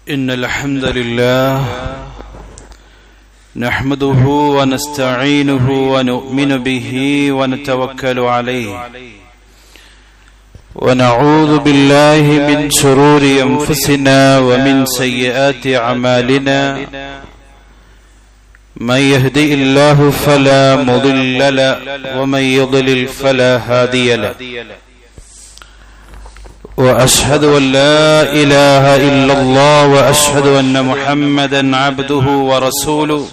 إن الحمد لله نحمده ونستعينه ونؤمن به ونتوكل عليه ونعوذ بالله من شرور أنفسنا ومن سيئات أعمالنا من يهدي الله فلا مضل له ومن يضلل فلا هادي له وأشهد أن لا إله إلا الله وأشهد أن محمدا عبده ورسوله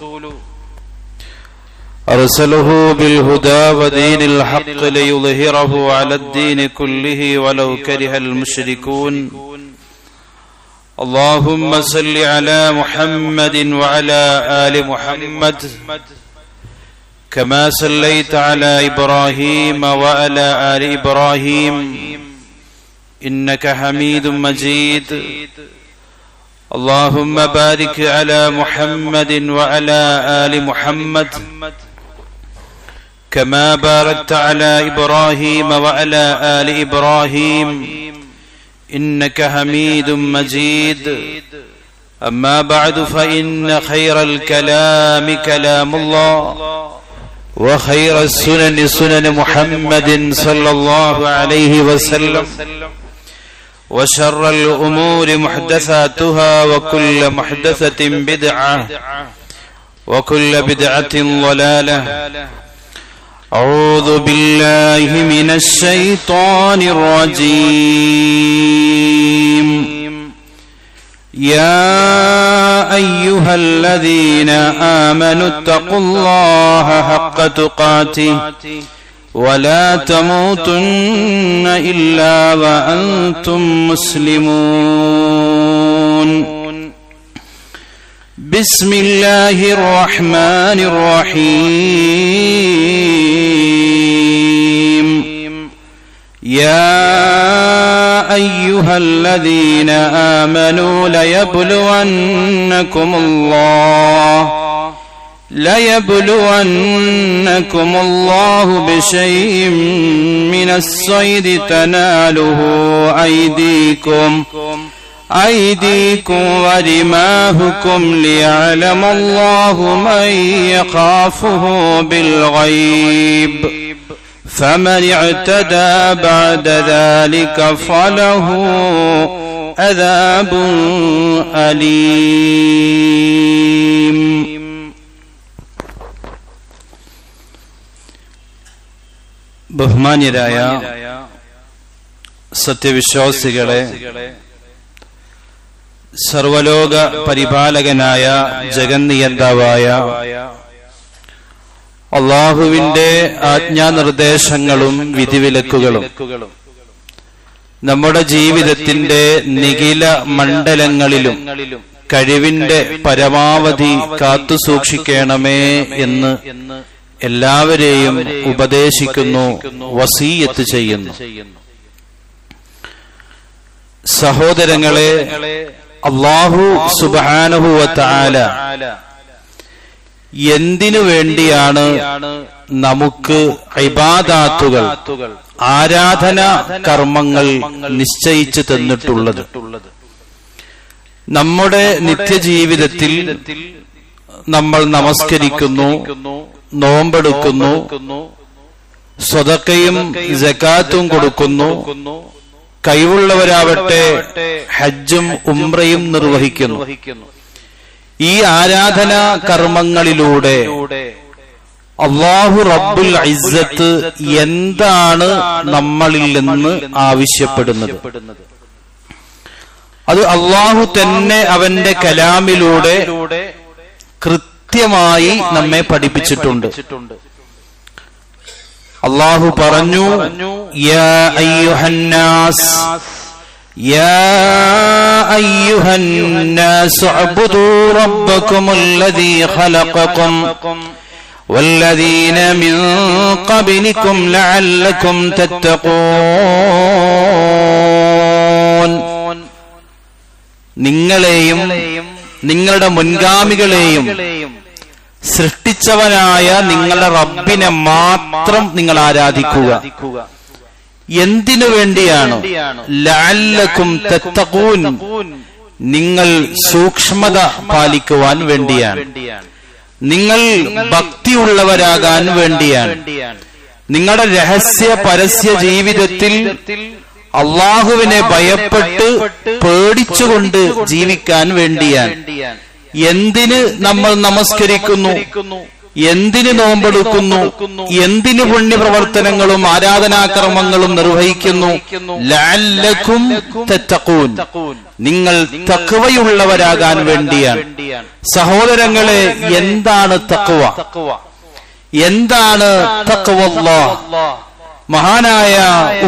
أرسله بالهدى ودين الحق ليظهره على الدين كله ولو كره المشركون اللهم صل على محمد وعلى آل محمد كما صليت على إبراهيم وعلى آل إبراهيم إنك حميد مجيد اللهم بارك على محمد وعلى آل محمد كما باركت على إبراهيم وعلى آل إبراهيم إنك حميد مجيد أما بعد فإن خير الكلام كلام الله وخير السنن سنن محمد صلى الله عليه وسلم وشر الأمور محدثاتها وكل محدثة بدعة وكل بدعة ضلالة أعوذ بالله من الشيطان الرجيم يا أيها الذين آمنوا اتقوا الله حق تقاته ولا تموتن إلا وأنتم مسلمون بسم الله الرحمن الرحيم يا أيها الذين آمنوا ليبلونكم الله بشيء من الصيد تناله أيديكم ورماهكم ليعلم الله من يخافه بالغيب فمن اعتدى بعد ذلك فله عذاب أليم. ബഹുമാന്യരായ സത്യവിശ്വാസികളെ, സർവലോക പരിപാലകനായ ജഗന്നിയന്താവായ അല്ലാഹുവിന്റെ ആജ്ഞാനിർദ്ദേശങ്ങളും വിധിവിലക്കുകളും നമ്മുടെ ജീവിതത്തിന്റെ നിഖില മണ്ഡലങ്ങളിലും കഴിവിന്റെ പരമാവധി കാത്തുസൂക്ഷിക്കണമേ എന്ന് എല്ലാവരെയും ഉപദേശിക്കുന്നു, വസീയത്ത് ചെയ്യുന്നു. സഹോദരങ്ങളെ, അല്ലാഹു സുബ്ഹാനഹു വ തആല എന്തിനു വേണ്ടിയാണ് നമുക്ക് ഇബാദാത്തുകൾ, ആരാധനാ കർമ്മങ്ങൾ നിശ്ചയിച്ചു തന്നിട്ടുള്ളത്? നമ്മുടെ നിത്യജീവിതത്തിൽ നമ്മൾ നമസ്കരിക്കുന്നു, നോമ്പെടുക്കുന്നു, സ്വതക്കയും സകാത്തും കൊടുക്കുന്നു, കഴിവുള്ളവരാവട്ടെ ഹജ്ജും ഉംറയും നിർവഹിക്കുന്നു. ഈ ആരാധനാ കർമ്മങ്ങളിലൂടെ അല്ലാഹു റബ്ബുൽ ഇസ്സത്ത് എന്താണ് നമ്മളിൽ നിന്ന് ആവശ്യപ്പെടുന്നത്? അത് അല്ലാഹു തന്നെ അവന്റെ കലാമിലൂടെ കൃത്യമായി നമ്മെ പഠിപ്പിച്ചിട്ടുണ്ട്. അല്ലാഹു പറഞ്ഞു, യാ അയ്യുഹന്നാസ് അഅ്ബുദൂ റബ്ബക്കുമുല്ലദീ ഖലഖക്കും വല്ലദീന മിൻ ഖബ്ലിക്കും ലഅല്ലക്കും തത്തഖൂൻ. നിങ്ങളെയും നിങ്ങളുടെ മുൻഗാമികളെയും സൃഷ്ടിച്ചവനായ നിങ്ങളുടെ റബ്ബിനെ മാത്രം നിങ്ങൾ ആരാധിക്കുക. എന്തിനു വേണ്ടിയാണ്? ലഅല്ലക്കും തത്തഖൂൻ, നിങ്ങൾ സൂക്ഷ്മത പാലിക്കുവാൻ വേണ്ടിയാണ്, നിങ്ങൾ ഭക്തിയുള്ളവരാകാൻ വേണ്ടിയാണ്, നിങ്ങളുടെ രഹസ്യ പരസ്യ ജീവിതത്തിൽ അള്ളാഹുവിനെ ഭയപ്പെട്ട് പേടിച്ചുകൊണ്ട് ജീവിക്കാൻ വേണ്ടിയാണ്. എന്തിന് നമ്മൾ നമസ്കരിക്കുന്നു, എന്തിന് നോമ്പെടുക്കുന്നു, എന്തിന് പുണ്യപ്രവർത്തനങ്ങളും ആരാധനാകർമ്മങ്ങളും നിർവഹിക്കുന്നു? ലഅല്ലക്കും തത്തഖൂൻ, നിങ്ങൾ തഖ്വയുള്ളവരാകാൻ വേണ്ടിയാണ്. സഹോദരങ്ങളെ, എന്താണ് തഖ്വ? എന്താണ് തഖ്വല്ലാഹ്? മഹാനായ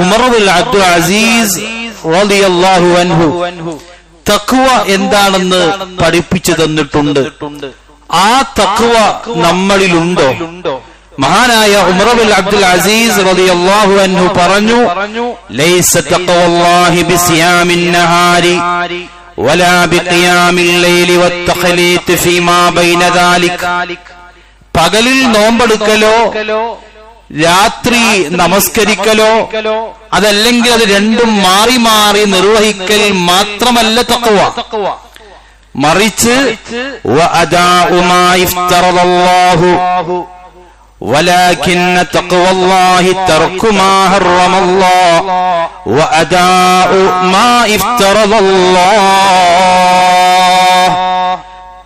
ഉമർ ബിൻ അബ്ദുൽ അസീസ് റളിയല്ലാഹു അൻഹു തഖ്വ എന്താണെന്ന് പഠിപ്പിച്ചു തന്നിട്ടുണ്ട്. ആ തഖ്വ നമ്മളിലുണ്ടോ? മഹാനായ ഉമർ ബിൻ അബ്ദുൽ അസീസ് റളിയല്ലാഹു അൻഹു പറഞ്ഞു, ലൈസ തഖ്വല്ലാഹി ബിസിയാമിൻ നഹാരി വലാ ബിഖിയാമിൽ ലൈലി വത്തഖ്ലീത് ഫീമാ ബൈന ദാലിക. പകലിൽ നോമ്പെടുക്കലോ രാത്രി നമസ്കരിക്കലോ അതല്ലെങ്കിൽ അത് രണ്ടും മാറി മാറി നിർവഹിക്കൽ മാത്രമല്ല തഖ്വ, മറിച്ച് വഅദാഉ മാ ഇഫ്തറദല്ലാഹു വലാകിന്ന തഖ്വല്ലാഹി തർക്കു മാ ഹറമല്ലാഹു വഅദാഉ മാ ഇഫ്തറദല്ലാഹു.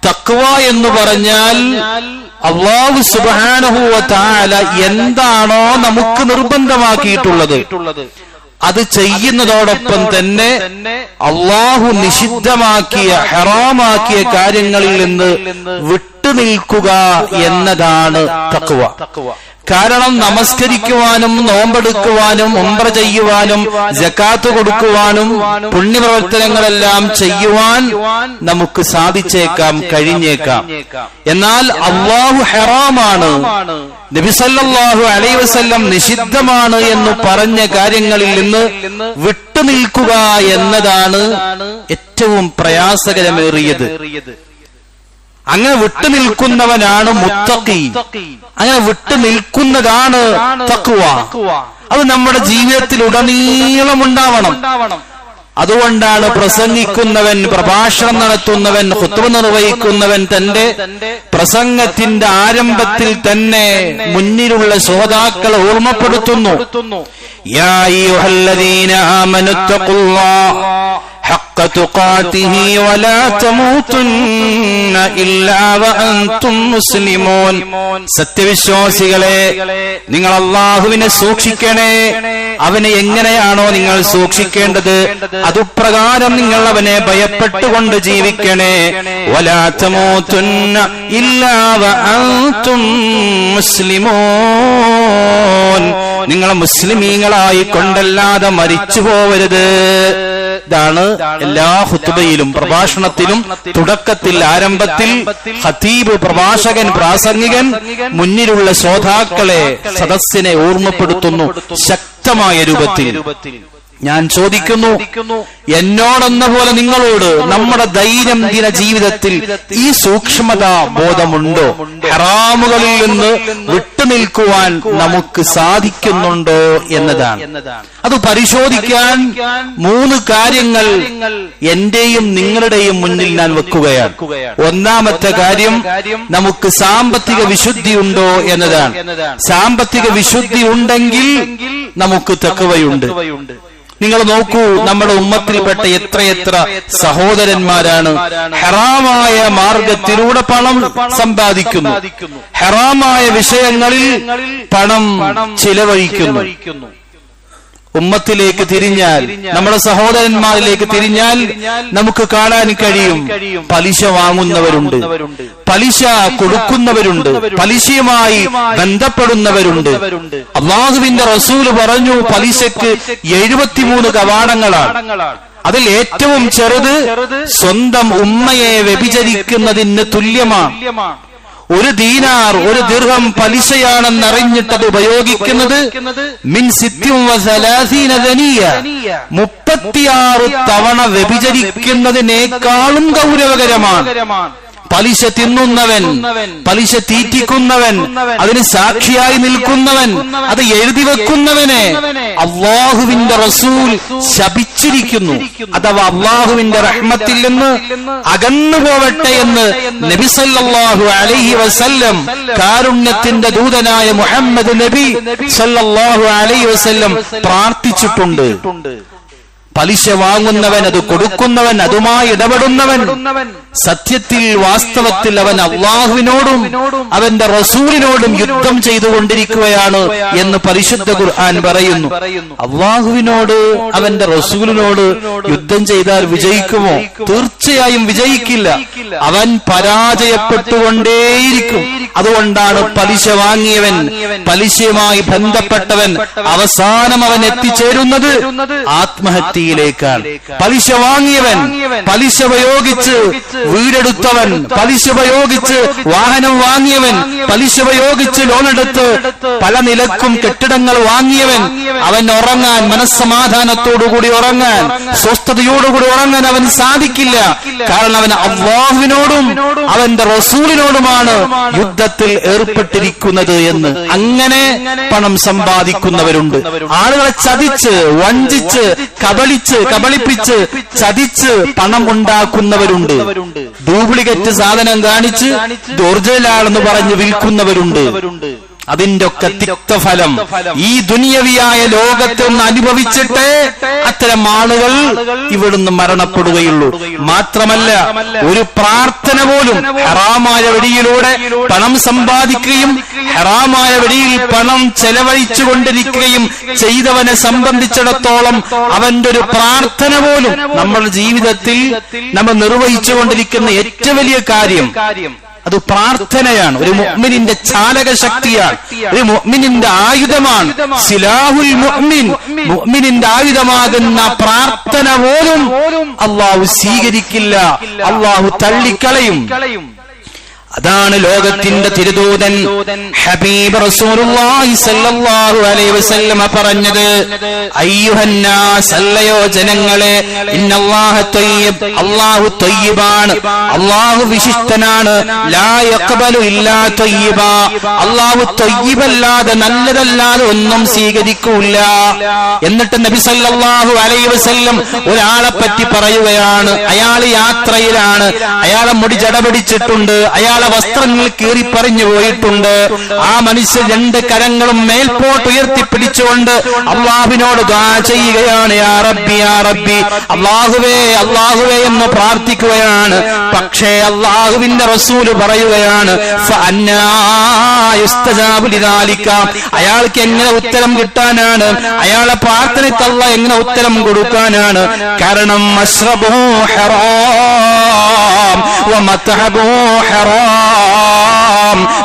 തഖ്വ എന്ന് പറഞ്ഞാൽ അല്ലാഹു സുബ്ഹാനഹു വ തആല എന്താണോ നമുക്ക് നിർബന്ധമാക്കിയിട്ടുള്ളത് അത് ചെയ്യുന്നതോടൊപ്പം തന്നെ അല്ലാഹു നിഷിദ്ധമാക്കിയ ഹറാമാക്കിയ കാര്യങ്ങളിൽ നിന്ന് വിട്ടുനിൽക്കുക എന്നതാണ് തഖ്വ. കാരണം നമസ്കരിക്കുവാനും നോമ്പെടുക്കുവാനും ഉംറ ചെയ്യുവാനും സകാത്ത് കൊടുക്കുവാനും പുണ്യപ്രവർത്തനങ്ങളെല്ലാം ചെയ്യുവാൻ നമുക്ക് സാധിച്ചേക്കാം, കഴിഞ്ഞേക്കാം. എന്നാൽ അല്ലാഹു ഹറാമാണ്, നബി സല്ലല്ലാഹു അലൈഹി വസല്ലം നിഷിദ്ധമാണ് എന്ന് പറഞ്ഞ കാര്യങ്ങളിൽ നിന്ന് വിട്ടുനിൽക്കുക എന്നതാണ് ഏറ്റവും പ്രയാസകരമേറിയത്. അങ്ങനെ വിട്ടുനിൽക്കുന്നവനാണ് മുത്തഖി, അങ്ങനെ വിട്ടുനിൽക്കുന്നതാണ് തഖ്വ. അത് നമ്മുടെ ജീവിതത്തിൽ ഉടനീളം ഉണ്ടാവണം. അതുകൊണ്ടാണ് പ്രസംഗിക്കുന്നവൻ, പ്രഭാഷണം നടത്തുന്നവൻ, ഖുത്ബ നിർവഹിക്കുന്നവൻ തന്റെ പ്രസംഗത്തിന്റെ ആരംഭത്തിൽ തന്നെ മുന്നിലുള്ള ശ്രോതാക്കളെ ഓർമ്മപ്പെടുത്തുന്നു, യാ അയ്യുഹല്ലദീന ആമനുത്തഖുല്ലാഹ ഹഖ്ക തുഖാതിഹി വലാ തമൂതുന്ന ഇല്ലാ വഅൻതും മുസ്ലിമൂൻ. സത്യവിശ്വാസികളെ, നിങ്ങൾ അല്ലാഹുവിനെ സൂക്ഷിക്കണേ. അവനെ എങ്ങനെയാണോ നിങ്ങൾ സൂക്ഷിക്കേണ്ടത് അതുപ്രകാരം നിങ്ങൾ അവനെ ഭയപ്പെട്ടുകൊണ്ട് ജീവിക്കണേ. വലാ തമൂതുന്ന ഇല്ലാ വഅൻതും മുസ്ലിമൂൻ. നിങ്ങൾ മുസ്ലിമീങ്ങളായി കൊണ്ടല്ലാതെ മരിച്ചു പോവരുത്. ഇതാണ് എല്ലാ ഖുത്ബയിലും പ്രഭാഷണത്തിലും തുടക്കത്തിൽ ആരംഭത്തിൽ ഖതീബ്, പ്രഭാഷകൻ, പ്രാസംഗികൻ മുന്നിലുള്ള ശ്രോതാക്കളെ, സദസ്സിനെ ഓർമ്മപ്പെടുത്തുന്നു ശക്തമായ രൂപത്തിൽ. ഞാൻ ചോദിക്കുന്നു, എന്നോടെന്ന പോലെ നിങ്ങളോട് നമ്മുടെ ദൈനംദിന ജീവിതത്തിൽ ഈ സൂക്ഷ്മതാ ബോധമുണ്ടോ? ഹറാമുകളിൽ നിന്ന് വിട്ടുനിൽക്കുവാൻ നമുക്ക് സാധിക്കുന്നുണ്ടോ എന്നതാണ്. അത് പരിശോധിക്കാൻ 3 കാര്യങ്ങൾ എന്റെയും നിങ്ങളുടെയും മുന്നിൽ ഞാൻ വെക്കുകയാണ്. ഒന്നാമത്തെ കാര്യം, നമുക്ക് സാമ്പത്തിക വിശുദ്ധി ഉണ്ടോ എന്നതാണ്. സാമ്പത്തിക വിശുദ്ധി ഉണ്ടെങ്കിൽ നമുക്ക് തഖ്വയുണ്ട്. നിങ്ങൾ നോക്കൂ, നമ്മുടെ ഉമ്മത്തിൽപ്പെട്ട എത്രയെത്ര സഹോദരന്മാരാണ് ഹറാമായ മാർഗത്തിലൂടെ പണം സമ്പാദിക്കുന്നു, ഹറാമായ വിഷയങ്ങളിൽ പണം ചിലവഴിക്കുന്നു. ഉമ്മത്തിലേക്ക് തിരിഞ്ഞാൽ, നമ്മുടെ സഹോദരന്മാരിലേക്ക് തിരിഞ്ഞാൽ നമുക്ക് കാണാൻ കഴിയും, പലിശ വാങ്ങുന്നവരുണ്ട്, പലിശ കൊടുക്കുന്നവരുണ്ട്, പലിശയുമായി ബന്ധപ്പെടുന്നവരുണ്ട്. അല്ലാഹുവിന്റെ റസൂൽ പറഞ്ഞു, പലിശക്ക് 73 കവാടങ്ങളാണ്. അതിൽ ഏറ്റവും ചെറുത് സ്വന്തം ഉമ്മയെ വ്യഭിചരിക്കുന്നതിന് തുല്യമാണ്. 1 ദീനാർ 1 ദിർഹം പലിശയാണെന്നറിഞ്ഞിട്ടത് ഉപയോഗിക്കുന്നത് മിൻ 36 ദനിയ, 36 തവണ വ്യഭിചരിക്കുന്നതിനേക്കാളും ഗൗരവകരമാണ്. പലിശ തിന്നുന്നവൻ, പലിശ തീറ്റിക്കുന്നവൻ, അതിന് സാക്ഷിയായി നിൽക്കുന്നവൻ, അത് എഴുതി വെക്കുന്നവനെ അള്ളാഹുവിന്റെ റസൂൽ ശപിച്ചിരിക്കുന്നു. അഥവാ അള്ളാഹുവിന്റെ റഹ്മത്തിൽ നിന്ന് അകന്നു പോവട്ടെ എന്ന് നബി സല്ലല്ലാഹു അലൈഹി വസല്ലം, കാരുണ്യത്തിന്റെ ദൂതനായ മുഹമ്മദ് നബി സല്ലല്ലാഹു അലൈഹി വസല്ലം പ്രാർത്ഥിച്ചിട്ടുണ്ട്. പലിശ വാങ്ങുന്നവൻ, അത് കൊടുക്കുന്നവൻ, അതുമായി ഇടപെടുന്നവൻ സത്യത്തിൽ വാസ്തവത്തിൽ അവൻ അള്ളാഹുവിനോടും അവന്റെ റസൂലിനോടും യുദ്ധം ചെയ്തുകൊണ്ടിരിക്കുകയാണ് എന്ന് പരിശുദ്ധ ഖുർആൻ പറയുന്നു. അള്ളാഹുവിനോട് അവന്റെ റസൂലിനോട് യുദ്ധം ചെയ്താൽ വിജയിക്കുമോ? തീർച്ചയായും വിജയിക്കില്ല. അവൻ പരാജയപ്പെട്ടുകൊണ്ടേയിരിക്കും. അതുകൊണ്ടാണ് പലിശ വാങ്ങിയവൻ, പലിശയുമായി ബന്ധപ്പെട്ടവൻ അവസാനം അവൻ എത്തിച്ചേരുന്നത് ആത്മഹത്യയിലേക്കാണ്. പലിശ വാങ്ങിയവൻ, പലിശ ഉപയോഗിച്ച് വീടെടുത്തവൻ, പലിശ ഉപയോഗിച്ച് വാഹനം വാങ്ങിയവൻ, പലിശ ഉപയോഗിച്ച് ലോണെടുത്ത് പല നിലക്കും കെട്ടിടങ്ങൾ വാങ്ങിയവൻ, അവൻ ഉറങ്ങാൻ, മനസ്സമാധാനത്തോടുകൂടി ഉറങ്ങാൻ, സ്വസ്ഥതയോടുകൂടി ഉറങ്ങാൻ അവൻ സാധിക്കില്ല. കാരണം അവൻ അല്ലാഹുവിനോടും അവന്റെ റസൂലിനോടുമാണ് യുദ്ധത്തിൽ ഏർപ്പെട്ടിരിക്കുന്നത് എന്ന്. അങ്ങനെ പണം സമ്പാദിക്കുന്നവരുണ്ട്. ആളുകളെ ചതിച്ച്, വഞ്ചിച്ച്, കബളിപ്പിച്ച് ചതിച്ച് പണം ഉണ്ടാക്കുന്നവരുണ്ട്. ഡ്യൂപ്ലിക്കേറ്റ് സാധനം കാണിച്ച് ഒറിജിനലാണെന്ന് പറഞ്ഞ് വിൽക്കുന്നവരുണ്ട്. അതിന്റെ ഒക്കെ തിക്തഫലം ഈ ദുനിയവിയായ ലോകത്തെ ഒന്ന് അനുഭവിച്ചിട്ടേ അത്തരം ആളുകൾ ഇവിടുന്ന് മരണപ്പെടുകയുള്ളൂ. മാത്രമല്ല, ഒരു പ്രാർത്ഥന പോലും ഹറാമായ വഴിയിലൂടെ പണം സമ്പാദിക്കുകയും ഹറാമായ വഴിയിൽ പണം ചെലവഴിച്ചു കൊണ്ടിരിക്കുകയും ചെയ്തവനെ സംബന്ധിച്ചിടത്തോളം അവന്റെ ഒരു പ്രാർത്ഥന പോലും നമ്മുടെ ജീവിതത്തിൽ നമ്മൾ നിർവഹിച്ചു കൊണ്ടിരിക്കുന്ന ഏറ്റവും വലിയ കാര്യം അത് പ്രാർത്ഥനയാണ്. ഒരു മുഅ്മിനിന്റെ ചാലക ശക്തിയാണ്, ഒരു മുഅ്മിനിന്റെ ആയുധമാണ്. സിലാഹുൽ മുഅ്മിൻ, മുഅ്മിനിന്റെ ആയുധമാകുന്ന പ്രാർത്ഥന പോലും അല്ലാഹു സ്വീകരിക്കില്ല, അല്ലാഹു തള്ളിക്കളയും. അതാണ് ലോകത്തിന്റെ തിരുദൂതൻ ഹബീബ് റസൂലുള്ളാഹി സ്വല്ലല്ലാഹു അലൈഹി വസല്ലം പറഞ്ഞത്, അയ്യുഹന്നാസ്, അല്ലയോ ജനങ്ങളെ, ഇന്നല്ലാഹ തയ്യിബ്, അല്ലാഹു തയ്യിബാണ്, അല്ലാഹു വിശിഷ്ടനാണ്, ലാ യഖ്ബലു ഇല്ലാ തയ്യിബാ, അല്ലാഹു തയ്യിബല്ലാതെ നല്ലതല്ലാതെ ഒന്നും സ്വീകരിക്കൂല. എന്നിട്ട് നബി സല്ലല്ലാഹു അലൈഹി വസല്ലം ഒരാളെ പറ്റി പറയുകയാണ്. അയാൾ യാത്രയിലാണ്, അയാളെ മുടി ജടപിടിച്ചിട്ടുണ്ട്, അയാൾ വസ്ത്രങ്ങൾ കീറിപ്പറിഞ്ഞു പോയിട്ടുണ്ട്. ആ മനുഷ്യൻ രണ്ട് കരങ്ങളും മേൽപോട്ട് ഉയർത്തിപ്പിടിച്ചുകൊണ്ട് അള്ളാഹുവിനോട് ദുആ ചെയ്യുകയാണ്. യാ റബ്ബി, യാ റബ്ബി, അള്ളാഹുവേ, അള്ളാഹുവേ എന്ന് പ്രാർത്ഥിക്കുകയാണ്. പക്ഷേ അള്ളാഹുവിന്റെ റസൂല് പറയുകയാണ്, ഫഅന്നാ യുസ്തജാബു ലിദാലിക, അയാൾക്ക് എങ്ങനെ ഉത്തരം കിട്ടാനാണ്? അയാളെ പ്രാർത്ഥനയ്ക്ക് അല്ലാഹ് എങ്ങനെ ഉത്തരം കൊടുക്കാനാണ്? കാരണം മശ്റബുഹു ഹറാം വമത്അബുഹു ഹറാം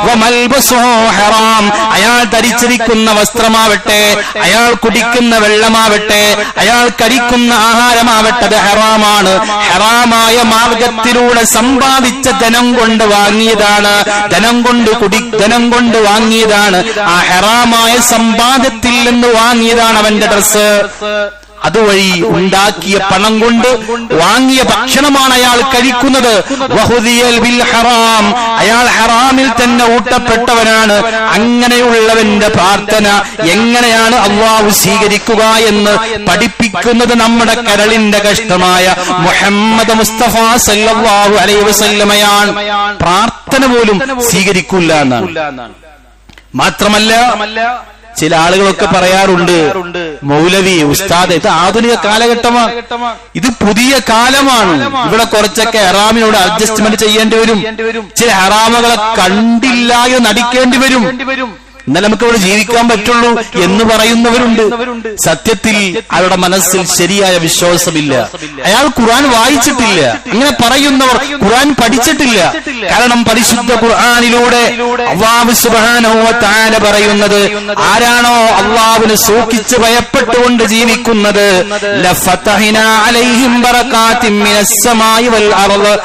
വമൽബസുഹു ഹറാം, അയാൾ ധരിച്ചിരിക്കുന്ന വസ്ത്രമാവട്ടെ, അയാൾ കുടിക്കുന്ന വെള്ളമാവട്ടെ, അയാൾ കഴിക്കുന്ന ആഹാരമാവട്ടെ, അത് ഹറാമാണ്. ഹറാമായ മാർഗത്തിലൂടെ സമ്പാദിച്ച ധനം കൊണ്ട് വാങ്ങിയതാണ്, ധനം കൊണ്ട് വാങ്ങിയതാണ്. ആ ഹറാമായ സമ്പാദ്യത്തിൽ നിന്ന് വാങ്ങിയതാണ് അവന്റെ ഡ്രസ്. അതുവഴി ഉണ്ടാക്കിയ പണം കൊണ്ട് വാങ്ങിയ ഭക്ഷണമാണ് അയാൾ കഴിക്കുന്നത്. വഹുദിയൽ ബിൽ ഹറാം, അയാൾ ഹറാമിൽ തന്നെ ഊട്ടപ്പെട്ടവനാണ്. അങ്ങനെയുള്ളവന്റെ പ്രാർത്ഥന എങ്ങനെയാണ് അല്ലാഹു സ്വീകരിക്കുക എന്ന് പഠിപ്പിക്കുന്നത് നമ്മുടെ കരളിന്റെ കഷ്ടമായ മുഹമ്മദ് മുസ്തഫ സല്ലല്ലാഹു അലൈഹി വസല്ലമയാണ്. പ്രാർത്ഥന പോലും സ്വീകരിക്കില്ല എന്നാണ്. മാത്രമല്ല, ചില ആളുകളൊക്കെ പറയാറുണ്ട്, മൗലവി, ഉസ്താദ്, ഇത് ആധുനിക കാലഘട്ടമാണ്, ഇത് പുതിയ കാലമാണ്, ഇവിടെ കുറച്ചൊക്കെ ഹറാമിനോട് അഡ്ജസ്റ്റ്മെന്റ് ചെയ്യേണ്ടി വരും, ചില ഹറാമുകളെ കണ്ടില്ലായോ നടിക്കേണ്ടി വരും, എന്നാൽ നമുക്ക് ഇവിടെ ജീവിക്കാൻ പറ്റുള്ളൂ എന്ന് പറയുന്നവരുണ്ട്. സത്യത്തിൽ അവരുടെ മനസ്സിൽ ശരിയായ വിശ്വാസമില്ല. അയാൾ ഖുർആൻ വായിച്ചിട്ടില്ല. ഇങ്ങനെ പറയുന്നവർ ഖുർആൻ പഠിച്ചിട്ടില്ല. കാരണം പരിശുദ്ധ ഖുർആനിലൂടെ അല്ലാഹു സുബ്ഹാനഹു വ തആല പറയുന്നത്, ആരാണോ അല്ലാഹുവിനെ സൂക്ഷിച്ച് ഭയപ്പെട്ടുകൊണ്ട് ജീവിക്കുന്നത്, ലഫതഹ്നാ അലൈഹിം ബറകാത്തിൻ മിനസ് സമാഇ വൽ അർള്,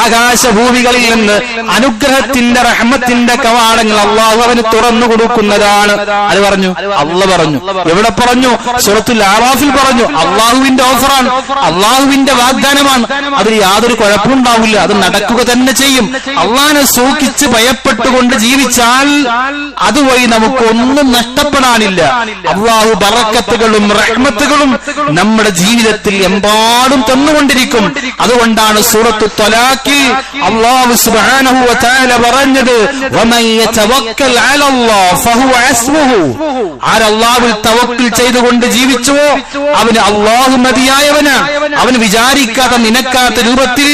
ആകാശഭൂമികളിൽ നിന്ന് അനുഗ്രഹത്തിന്റെ റഹ്മത്തിന്റെ കവാടങ്ങൾ അള്ളാഹു അവന് തുറന്നു കൊടുക്കുന്നതാണ്. അത് പറഞ്ഞു, അള്ളാഹ് പറഞ്ഞു. എവിടെ പറഞ്ഞു? സൂറത്തുൽ ആറാഫിൽ പറഞ്ഞു. അള്ളാഹുവിന്റെ ഓഫറാണ്, അള്ളാഹുവിന്റെ വാഗ്ദാനമാണ്. അതിൽ യാതൊരു കുഴപ്പമുണ്ടാവില്ല, അത് നടക്കുക തന്നെ ചെയ്യും. അള്ളാഹിനെ സൂക്ഷിച്ച് ഭയപ്പെട്ടുകൊണ്ട് ജീവിച്ചാൽ അതുവഴി നമുക്കൊന്നും നഷ്ടപ്പെടാനില്ല. അള്ളാഹു ബറക്കത്തുകളും റഹ്മത്തുകളും നമ്മുടെ ജീവിതത്തിൽ എമ്പാടും തന്നുകൊണ്ടിരിക്കും. അതുകൊണ്ടാണ് സൂറത്തു ത്വലാഖിൽ അല്ലാഹു സുബ്ഹാനഹു വ തആല പറഞ്ഞത്, വമൻ യതവക്കൽ അലല്ലാഹ് ഫഹുവ ഹസ്ബുഹു. ആരല്ലാഹുവിൽ തവക്കുൽ ചെയ്തുകൊണ്ട് ജീവിച്ചുവോ അവന് അല്ലാഹു മതിയായവനാണ്. അവന് വിചാരിക്കാത്ത നിനക്കാത്ത രൂപത്തിൽ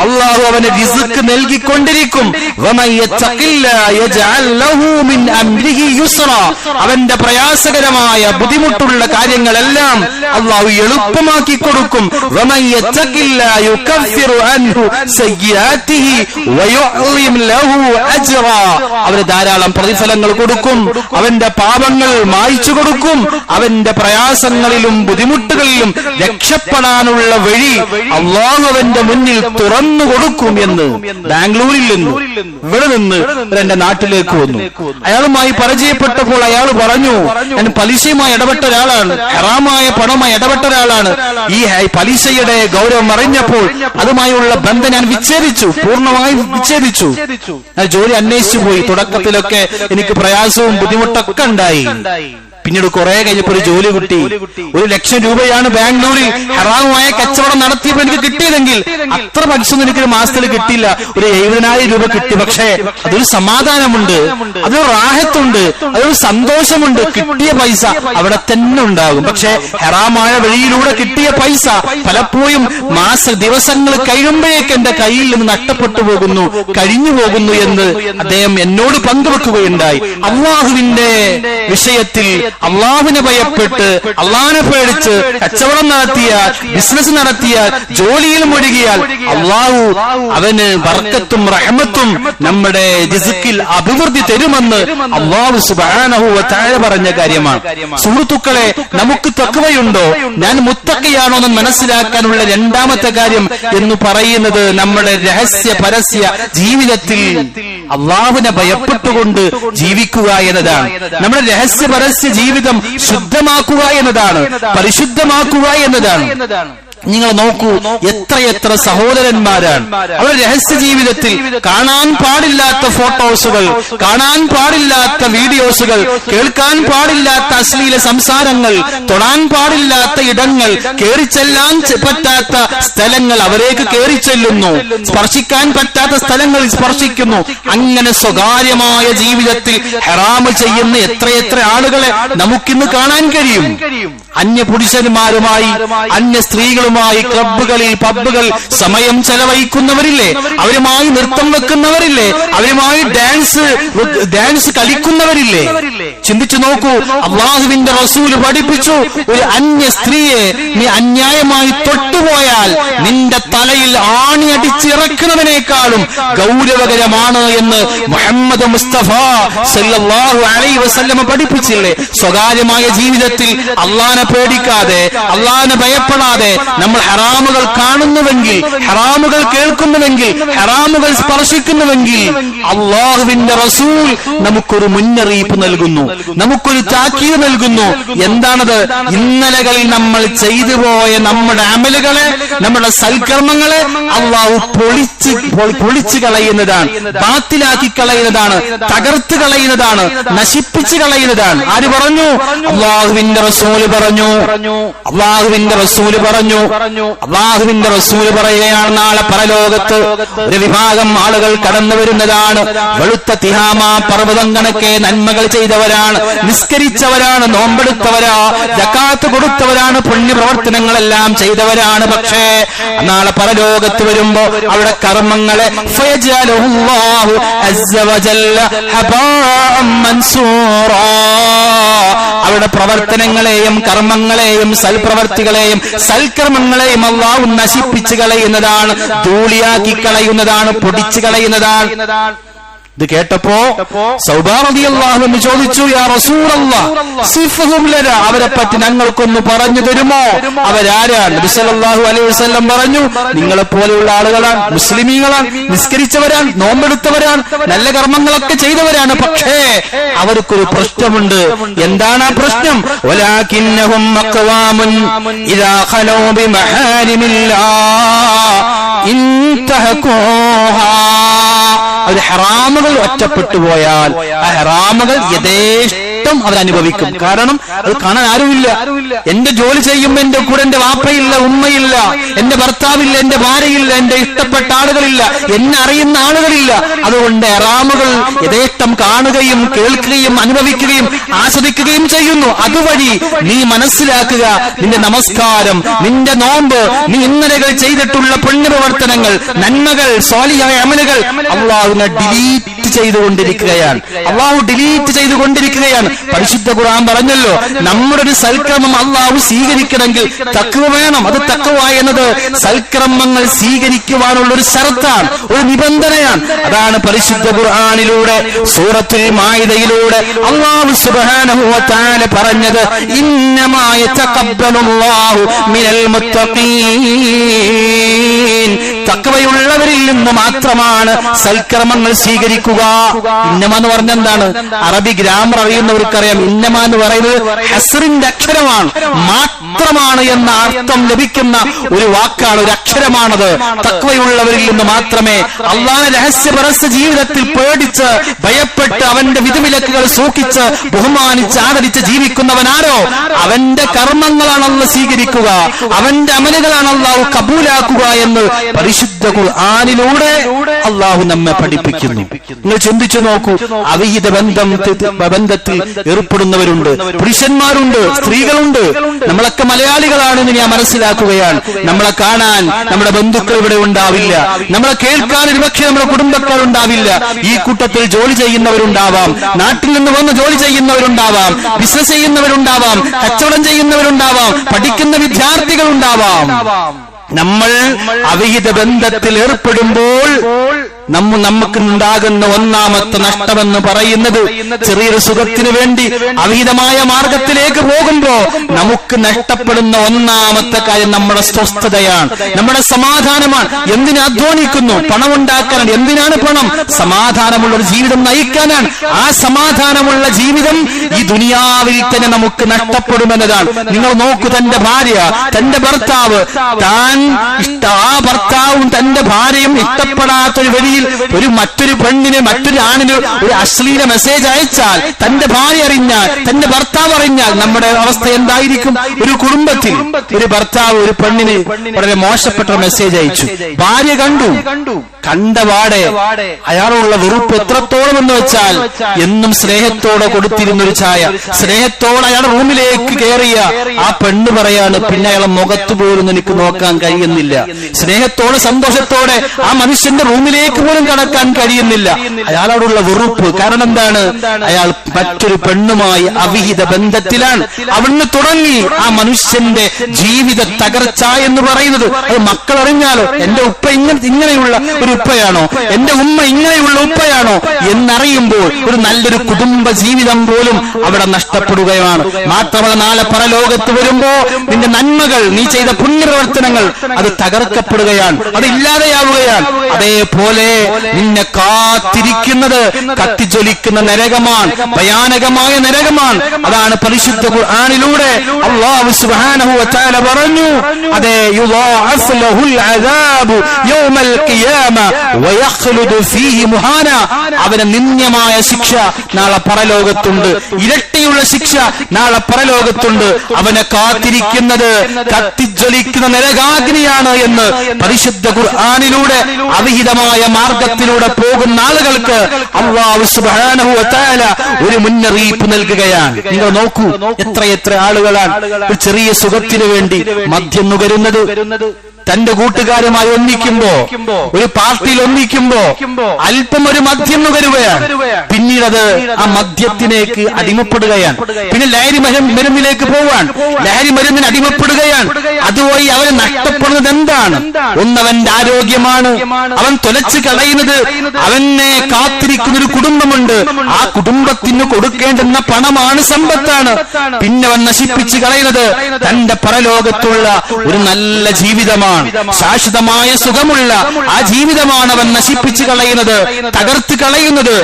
അല്ലാഹു അവന് റിസ്ക് നൽകിക്കൊണ്ടിരിക്കും. വമൻ യത്തഖില്ലാഹ യജ്അൽ ലഹു മിൻ അംരിഹി യുസ്റാ. അവന്റെ പ്രയാസകരമായ ബുദ്ധിമുട്ടുള്ള കാര്യങ്ങളെല്ലാം അല്ലാഹു എളുപ്പമാക്കി കൊടുക്കും. വമൻ യത്തഖില്ലാഹ യുകഫിറു അൻഹു സയ്യിആതിഹി വയുഅ്ലിം ലഹു അജ്റാ. അവന് ധാരാളം പ്രതിഫലങ്ങൾ കൊടുക്കും, അവന്റെ പാപങ്ങൾ മായ്ച്ചു കൊടുക്കും. അവന്റെ പ്രയാസങ്ങളിലും ബുദ്ധിമുട്ടുകളിലും രക്ഷപ്പെടാനുള്ള വഴി അല്ലാഹു അവന്റെ മുന്നിൽ തുറന്നു കൊടുക്കും എന്ന് ബാംഗ്ലൂരിൽ നിന്ന് ഇവിടെ നിന്ന് എന്റെ നാട്ടിലേക്ക് വന്നു. അയാളുമായി പരിചയപ്പെട്ടപ്പോൾ അയാൾ പറഞ്ഞു, ഞാൻ പലിശയുമായി ഇടപെട്ട ഒരാളാണ്, ഹറാമായ പണവുമായി ഇടപെട്ട ഒരാളാണ്. ഈ പലിശയുടെ ഗൗരവം അറിഞ്ഞപ്പോൾ അതുമായുള്ള ബന്ധം ഞാൻ വിച്ഛേദിച്ചു, പൂർണ്ണമായും വിച്ഛേദിച്ചു. ഞാൻ ജോലി അന്വേഷിച്ചു പോയി. തുടക്കത്തിലൊക്കെ എനിക്ക് പ്രയാസവും ബുദ്ധിമുട്ടൊക്കെ ഉണ്ടായി. പിന്നീട് കുറെ കഴിഞ്ഞപ്പോൾ ഒരു ജോലി കിട്ടി. 1,00,000 രൂപയാണ് ബാംഗ്ലൂരിൽ ഹറാമായ കച്ചവടം നടത്തിയപ്പോൾ എനിക്ക് കിട്ടിയതെങ്കിൽ അത്ര പൈസയൊന്നും എനിക്കൊരു മാസത്തിൽ കിട്ടിയില്ല. ഒരു 70,000 രൂപ കിട്ടി. പക്ഷേ അതൊരു സമാധാനമുണ്ട്, അതൊരു റാഹത്തുണ്ട്, അതൊരു സന്തോഷമുണ്ട്. കിട്ടിയ പൈസ അവിടെ തന്നെ ഉണ്ടാകും. പക്ഷെ ഹറാമായ വഴിയിലൂടെ കിട്ടിയ പൈസ പലപ്പോഴും ദിവസങ്ങൾ കഴിയുമ്പോഴേക്ക് എന്റെ കയ്യിൽ നിന്ന് നഷ്ടപ്പെട്ടു പോകുന്നു, കഴിഞ്ഞു പോകുന്നു എന്ന് അദ്ദേഹം എന്നോട് പങ്കുവെക്കുകയുണ്ടായി. അല്ലാഹുവിന്റെ വിഷയത്തിൽ അള്ളാഹുവിനെ ഭയപ്പെട്ട് അള്ളാഹിനെ പേടിച്ച് കച്ചവടം നടത്തിയാൽ, ബിസിനസ് നടത്തിയാൽ, ജോലിയിൽ മുഴുകിയാൽ അള്ളാഹു അവന് ബർക്കത്തും റഹ്മത്തും നമ്മുടെ റിസ്കിൽ അഭിവൃദ്ധി തരുമെന്ന് അല്ലാഹു സുബ്ഹാനഹു വ തആല പറഞ്ഞ കാര്യമാണ്. സുഹൃത്തുക്കളെ, നമുക്ക് തഖ്വയുണ്ടോ, ഞാൻ മുത്തഖിയാണോ എന്ന് മനസ്സിലാക്കാനുള്ള രണ്ടാമത്തെ കാര്യം എന്ന് പറയുന്നത് നമ്മുടെ രഹസ്യ പരസ്യ ജീവിതത്തിൽ അള്ളാഹുവിനെ ഭയപ്പെട്ടുകൊണ്ട് ജീവിക്കുക എന്നതാണ്. നമ്മുടെ രഹസ്യ പരസ്യ ജീവിതം ശുദ്ധമാക്കുക എന്നതാണ്, പരിശുദ്ധമാക്കുക എന്നതാണ്. നിങ്ങൾ നോക്കൂ, എത്രയെത്ര സഹോദരന്മാരാണ് അവർ രഹസ്യ ജീവിതത്തിൽ കാണാൻ പാടില്ലാത്ത ഫോട്ടോസുകൾ, കാണാൻ പാടില്ലാത്ത വീഡിയോസുകൾ, കേൾക്കാൻ പാടില്ലാത്ത അശ്ലീല സംസാരങ്ങൾ, തൊടാൻ പാടില്ലാത്ത ഇടങ്ങൾ, കേറിച്ചെല്ലാൻ പറ്റാത്ത സ്ഥലങ്ങൾ അവരേക്ക് കേറിച്ചെല്ലുന്നു, സ്പർശിക്കാൻ പറ്റാത്ത സ്ഥലങ്ങളിൽ സ്പർശിക്കുന്നു. അങ്ങനെ സ്വകാര്യമായ ജീവിതത്തിൽ ഹറാമ് ചെയ്യുന്ന എത്രയെത്ര ആളുകളെ നമുക്കിന്ന് കാണാൻ കഴിയും. അന്യ പുരുഷന്മാരുമായി, അന്യ സ്ത്രീകളുമായി ക്ലബ്ബുകളിൽ, പബ്ബുകൾ സമയം ചെലവഴിക്കുന്നവരില്ലേ, അവരുമായി നൃത്തം വെക്കുന്നവരില്ലേ, അവരുമായി ഡാൻസ് കളിക്കുന്നവരില്ലേ? ചിന്തിച്ചു നോക്കൂ. അല്ലാഹുവിന്റെ റസൂൽ പഠിപ്പിച്ചു, ഒരു അന്യ സ്ത്രീയെ നീ അന്യായമായി തൊട്ടുപോയാൽ നിന്റെ തലയിൽ ആണിയടിച്ചിറക്കുന്നതിനേക്കാളും ഗൗരവകരമാണ് എന്ന് മുഹമ്മദ് മുസ്തഫ സല്ലല്ലാഹു അലൈഹി വസല്ലം പഠിപ്പിച്ചില്ലേ? സ്വകാര്യമായ ജീവിതത്തിൽ അള്ളാഹനെ പേടിക്കാതെ, അള്ളാഹനെ ഭയപ്പെടാതെ നമ്മൾ ഹറാമുകൾ കാണുന്നുവെങ്കിൽ, ഹറാമുകൾ കേൾക്കുന്നുവെങ്കിൽ, ഹറാമുകൾ സ്പർശിക്കുന്നുവെങ്കിൽ അല്ലാഹുവിന്റെ റസൂൽ നമുക്കൊരു മുന്നറിയിപ്പ് നൽകുന്നു, നമുക്കൊരു താക്കീത് നൽകുന്നു. എന്താണത്? ഇന്നലകളിൽ നമ്മൾ ചെയ്തു പോയ നമ്മുടെ അമലുകളെ, നമ്മുടെ സൽക്കർമ്മങ്ങളെ അല്ലാഹു പൊളിച്ചു കളയുന്നതാണ്, ബാത്തിലാക്കി കളയുന്നതാണ്, തകർത്ത് കളയുന്നതാണ്, നശിപ്പിച്ചു കളയുന്നതാണ്. ആര് പറഞ്ഞു? അല്ലാഹുവിന്റെ റസൂൽ പറഞ്ഞു. അല്ലാഹുവിന്റെ റസൂല് പറഞ്ഞു. അല്ലാഹുവിന്റെ റസൂല് പറയുകയാണ്, നാളെ പരലോകത്ത് ഒരു വിഭാഗം ആളുകൾ കടന്നു വരുന്നതാണ്. വെളുത്ത തിഹാമ പർവ്വതം കണക്കെ നന്മകൾ ചെയ്തവരാണ്, നിസ്കരിച്ചവരാണ്, നോമ്പെടുത്തവരാ, സകാത്ത് കൊടുത്തവരാണ്, പുണ്യപ്രവർത്തനങ്ങളെല്ലാം ചെയ്തവരാണ്. പക്ഷേ നാളെ പരലോകത്ത് വരുമ്പോ അവിടെ കർമ്മങ്ങളെ ഫയജഅലുല്ലാഹു അസ്സ വജല്ല ഹബാഅൻ മൻസൂറാ, അവരുടെ പ്രവർത്തനങ്ങളെയും കർമ്മങ്ങളെയും സൽപ്രവർത്തികളെയും സൽക്കർമ്മങ്ങളെയും അല്ലാഹു നശിപ്പിച്ചു കളയുന്നതാണ്, ധൂളിയാക്കി കളയുന്നതാണ്, പൊടിച്ചു കളയുന്നതാണ്. ഇത് കേട്ടപ്പോ സൗബാ റളിയല്ലാഹു അൻഹു ചോദിച്ചു, യാ റസൂലല്ലാഹ് സിഫ്ഹും ലനാ, അവരെ പറ്റി ഞങ്ങൾക്കൊന്ന് പറഞ്ഞു തരുമോ? അവരാരാണ്? നബി സല്ലല്ലാഹു അലൈഹി വസല്ലം പറഞ്ഞു, നിങ്ങളെ പോലെയുള്ള ആളുകളാണ്, മുസ്ലിമീങ്ങളാണ്, നിസ്കരിച്ചവരാണ്, നോമ്പെടുത്തവരാണ്, നല്ല കർമ്മങ്ങളൊക്കെ ചെയ്തവരാണ്. പക്ഷേ അവർക്കൊരു പ്രശ്നമുണ്ട്. എന്താണ് ആ പ്രശ്നം? വലാകിന്നഹും അഖ്വാമുൻ ഇദാ ഖലൂ ബിമഹാരിമില്ലാഹ് ഇൻതഹഖൂഹാ, അത് ഹറാമുകൾ ഒറ്റപ്പെട്ടു പോയാൽ ആ ഹറാമുകൾ യഥേഷ്ടം അവരനുഭവിക്കും. കാരണം അത് കാണാൻ ആരുമില്ല. എന്റെ ജോലി ചെയ്യുമ്പോൾ എന്റെ കൂടെ എന്റെ വാപ്പയില്ല, ഉമ്മയില്ല, എന്റെ ഭർത്താവില്ല, എന്റെ ഭാര്യയില്ല, എന്റെ ഇഷ്ടപ്പെട്ട ആളുകളില്ല, എന്നെ അറിയുന്ന ആളുകളില്ല. അതുകൊണ്ട് ഹറാമുകൾ യഥേഷ്ടം കാണുകയും കേൾക്കുകയും അനുഭവിക്കുകയും ആസ്വദിക്കുകയും ചെയ്യുന്നു. അതുവഴി നീ മനസ്സിലാക്കുക, നിന്റെ നമസ്കാരം, നിന്റെ നോമ്പ്, നീ ഇന്നലകൾ ചെയ്തിട്ടുള്ള പുണ്യപ്രവർത്തനങ്ങൾ, നന്മകൾ, സ്വാലിഹായ അമലുകൾ അല്ലാഹു ഡിലീറ്റ് ചെയ്തുകൊണ്ടിരിക്കുകയാണ്. അള്ളാഹു ഡിലീറ്റ് ചെയ്തുകൊണ്ടിരിക്കുകയാണ്. പരിശുദ്ധ ഖുർആൻ പറഞ്ഞല്ലോ, നമ്മുടെ ഒരു സൽക്രമം അള്ളാഹു സ്വീകരിക്കണമെങ്കിൽ തഖ്വ വേണം. അത് തഖ്വ എന്നത് സൽക്രമങ്ങൾ സ്വീകരിക്കുവാനുള്ള ഒരു ശർത്താണ്, ഒരു നിബന്ധനയാണ്. അതാണ് പരിശുദ്ധ ഖുർആനിലൂടെ സൂറത്തുൽ മാഇദയിലൂടെ അല്ലാഹു സുബ്ഹാനഹു വ തആല പറഞ്ഞത്, ഇന്നമാ യതഖബ്ബലുല്ലാഹു മിനൽ മുത്തഖീൻ, തഖ്വയുള്ളവരിൽ നിന്ന് മാത്രമാണ് സൽക്കർമ്മങ്ങൾ സ്വീകരിക്കുക. ഇന്നമ എന്ന് പറഞ്ഞ എന്താണ്? അറബി ഗ്രാമർ അറിയുന്നവർക്കറിയാം, ഇന്നമ എന്ന് പറയുന്നത് ഹസ്റിന്റെ അക്ഷരമാണ്, മാത്രമാണ് എന്ന അർത്ഥം ലഭിക്കുന്ന ഒരു വാക്കാണ്, ഒരു അക്ഷരമാണത്. തഖ്വയുള്ളവരിൽ നിന്ന് മാത്രമേ, അല്ലാഹുവിനെ രഹസ്യ പരസ്യ ജീവിതത്തിൽ പേടിച്ച് ഭയപ്പെട്ട് അവന്റെ വിധിവിലക്കുകൾ സൂക്ഷിച്ച് ബഹുമാനിച്ച് ആദരിച്ച് ജീവിക്കുന്നവനാരോ അവന്റെ കർമ്മങ്ങളാണ് അല്ലാഹു സ്വീകരിക്കുക, അവന്റെ അമലുകളാണ് അല്ലാഹു കബൂലാക്കുക എന്ന് പരിശുദ്ധ ഖുർആനിലൂടെ അല്ലാഹു നമ്മെ പഠിപ്പിക്കുന്നു. നിങ്ങൾ ചിന്തിച്ചു നോക്കൂ, അവിഹിത ബന്ധത്തിൽ ഏർപ്പെടുന്നവരുണ്ട്, പുരുഷന്മാരുണ്ട്, സ്ത്രീകളുണ്ട്. നമ്മളൊക്കെ മലയാളികളാണെന്ന് ഞാൻ മനസ്സിലാക്കുകയാണ്. നമ്മളെ കാണാൻ നമ്മുടെ ബന്ധുക്കൾ ഇവിടെ ഉണ്ടാവില്ല, നമ്മളെ കേൾക്കാൻ ഒരുപക്ഷെ നമ്മുടെ കുടുംബക്കാരുണ്ടാവില്ല. ഈ കൂട്ടത്തിൽ ജോലി ചെയ്യുന്നവരുണ്ടാവാം, നാട്ടിൽ നിന്ന് വന്ന് ജോലി ചെയ്യുന്നവരുണ്ടാവാം, ബിസിനസ് ചെയ്യുന്നവരുണ്ടാവാം, കച്ചവടം ചെയ്യുന്നവരുണ്ടാവാം, പഠിക്കുന്ന വിദ്യാർത്ഥികളുണ്ടാവാം. നമ്മൾ അവിഹിത ബന്ധത്തിൽ ഏർപ്പെടുമ്പോൾ നമുക്ക് ഉണ്ടാകുന്ന ഒന്നാമത്തെ നഷ്ടമെന്ന് പറയുന്നത്, ചെറിയൊരു സുഖത്തിന് വേണ്ടി അവിഹിതമായ മാർഗത്തിലേക്ക് പോകുമ്പോ നമുക്ക് നഷ്ടപ്പെടുന്ന ഒന്നാമത്തെ കാര്യം നമ്മുടെ സ്വസ്ഥതയാണ്, നമ്മുടെ സമാധാനമാണ്. എന്തിനു അധ്വാനിക്കുന്നു? പണം ഉണ്ടാക്കാനാണ്. എന്തിനാണ് പണം? സമാധാനമുള്ള ഒരു ജീവിതം നയിക്കാനാണ്. ആ സമാധാനമുള്ള ജീവിതം ഈ ദുനിയാവിൽ തന്നെ നമുക്ക് നഷ്ടപ്പെടുമെന്നതാണ്. നിങ്ങൾ നോക്കൂ, തന്റെ ഭാര്യ, തന്റെ ഭർത്താവ്, ആ ഭർത്താവും തന്റെ ഭാര്യയും ഇഷ്ടപ്പെടാത്തൊരു വഴിയിൽ മറ്റൊരു പെണ്ണിന്, മറ്റൊരു ആണിന് ഒരു അശ്ലീല മെസ്സേജ് അയച്ചാൽ, തന്റെ ഭാര്യ അറിഞ്ഞാൽ, തന്റെ ഭർത്താവ് അറിഞ്ഞാൽ നമ്മുടെ അവസ്ഥ എന്തായിരിക്കും? ഒരു കുടുംബത്തിൽ ഒരു ഭർത്താവ് ഒരു പെണ്ണിന് വളരെ മോശപ്പെട്ട മെസ്സേജ് അയച്ചു, ഭാര്യ കണ്ടപാടെ അയാളുള്ള വെറുപ്പ് എത്രത്തോളം എന്ന് വെച്ചാൽ, എന്നും സ്നേഹത്തോടെ കൊടുത്തിരുന്നൊരു ചായ, സ്നേഹത്തോടെ അയാളുടെ റൂമിലേക്ക് കയറിയ ആ പെണ്ണ് പറയാണ്, പിന്നെ അയാളെ മുഖത്ത് പോലും എനിക്ക് നോക്കാൻ കഴിയുന്നില്ല. സ്നേഹത്തോടെ സന്തോഷത്തോടെ ആ മനുഷ്യന്റെ റൂമിലേക്ക് പോലും കടക്കാൻ കഴിയുന്നില്ല. അയാളോടുള്ള വെറുപ്പ്. കാരണം എന്താണ്? അയാൾ മറ്റൊരു പെണ്ണുമായി അവിഹിത ബന്ധത്തിലാണ്. അവിടുന്ന് തുടങ്ങി ആ മനുഷ്യന്റെ ജീവിത തകർച്ച എന്ന് പറയുന്നത്. അത് മക്കൾ അറിഞ്ഞാലോ, എന്റെ ഉപ്പ ഇങ്ങനെയുള്ള ഒരു ഉപ്പയാണോ, എന്റെ ഉമ്മ ഇങ്ങനെയുള്ള ഉപ്പയാണോ എന്നറിയുമ്പോൾ ഒരു നല്ലൊരു കുടുംബ ജീവിതം പോലും അവിടെ നഷ്ടപ്പെടുകയാണ്. മാത്രമല്ല, നാളെ പരലോകത്ത് വരുമ്പോ നിന്റെ നന്മകൾ, നീ ചെയ്ത പുണ്യപ്രവർത്തനങ്ങൾ അത് തകർക്കപ്പെടുകയാണ്, അത് ഇല്ലാതെയാവുകയാണ്. അതേപോലെ നിന്നെ കാത്തിരിക്കുന്നത് കത്തിജ്വലിക്കുന്ന നരകമാണ്, ഭയാനകമായ നരകമാണ്. അതാണ് പരിശുദ്ധ ഖുർആനിലൂടെ അല്ലാഹു സുബ്ഹാനഹു വ തആല പറഞ്ഞു, അതേ യുളാഅഫ് ലഹുൽ അദാബു യൗമൽ ഖിയാമ വയഖ്ലുദു ഫീഹി മുഹാന, അവന് നിന്ദ്യമായ ശിക്ഷ നാളെ പരലോകത്തുണ്ട്, ഇരട്ടിയുള്ള ശിക്ഷ നാളെ പരലോകത്തുണ്ട്. അവനെ കാത്തിരിക്കുന്നത് കത്തിജ്വലിക്കുന്ന നരകാഗ്നിയാണ് എന്ന് പരിശുദ്ധ ഖുർആനിലൂടെ അവിഹിതമായ മാർഗത്തിലൂടെ പോകുന്ന ആളുകൾക്ക് അല്ലാഹു സുബ്ഹാനഹു വ തആല ഒരു മുന്നറിയിപ്പ് നൽകുകയാണ്. നിങ്ങൾ നോക്കൂ, എത്രയെത്ര ആളുകളാണ് ഒരു ചെറിയ സുഖത്തിന് വേണ്ടി മദ്യം നുകരുന്നത്, തന്റെ കൂട്ടുകാരുമായി ഒന്നിക്കുമ്പോ, ഒരു പാർട്ടിയിൽ ഒന്നിക്കുമ്പോ അല്പം ഒരു മദ്യം നുകരുകയാണ്. പിന്നീട് അത് ആ മദ്യത്തിലേക്ക് അടിമപ്പെടുകയാണ്. പിന്നെ ലഹരി മരുന്നിലേക്ക് പോവാൻ, ലഹരി മരുന്നിന് അടിമപ്പെടുകയാണ്. അതുവഴി അവന് നഷ്ടപ്പെടുന്നത് എന്താണ്? ഒന്നവന്റെ ആരോഗ്യമാണ്. അവൻ തുലച്ചു കളയുന്നത് അവനെ കാത്തിരിക്കുന്ന ഒരു കുടുംബമുണ്ട്. ആ കുടുംബത്തിന് കൊടുക്കേണ്ടുന്ന പണമാണ്, സമ്പത്താണ്. പിന്നെ അവൻ നശിപ്പിച്ചു കളയുന്നത് തന്റെ പരലോകത്തുള്ള ഒരു നല്ല ജീവിതമാണ്, ശാശ്വതമായ സുഖമുള്ള ആ ജീവിതമാണ് അവൻ നശിപ്പിച്ചു കളയുന്നത്, തകർത്ത് കളയുന്നത്.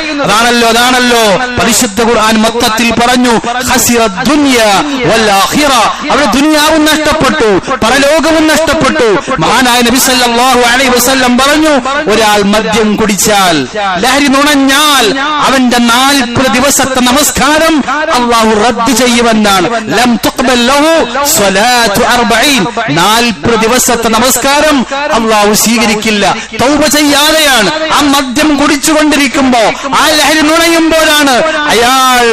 അതാണല്ലോ പരിശുദ്ധ ഖുർആൻ മൊത്തത്തിൽ പറഞ്ഞു, ഖസിറ ദുനിയ വൽ ആഖിറ. അവരുടെ ദുനിയാവും നഷ്ടപ്പെട്ടു, പരലോകവും നഷ്ടപ്പെട്ടു. മഹാനായ നബി സല്ലല്ലാഹു അലൈഹി വസല്ലം പറഞ്ഞു, ഒരാൾ മദ്യം കുടിച്ചാൽ, ലഹരി നുണഞ്ഞാൽ അവന്റെ 40 ദിവസത്തെ നമസ്കാരം അല്ലാഹു റദ്ദ് ചെയ്യുമെന്നാണ്. ലം തുഖ്ബൽ ലഹു സ്വലാത്തു 40. 40 ദിവസത്തെ നമസ്കാരം അല്ലാഹു സ്വീകരിക്കില്ല. തൗബ ചെയ്യാതെയാണ് ആ മദ്യം കുടിച്ചുകൊണ്ടിരിക്കുമ്പോ, ആ ലഹരി നുണയുമ്പോഴാണ് അയാൾ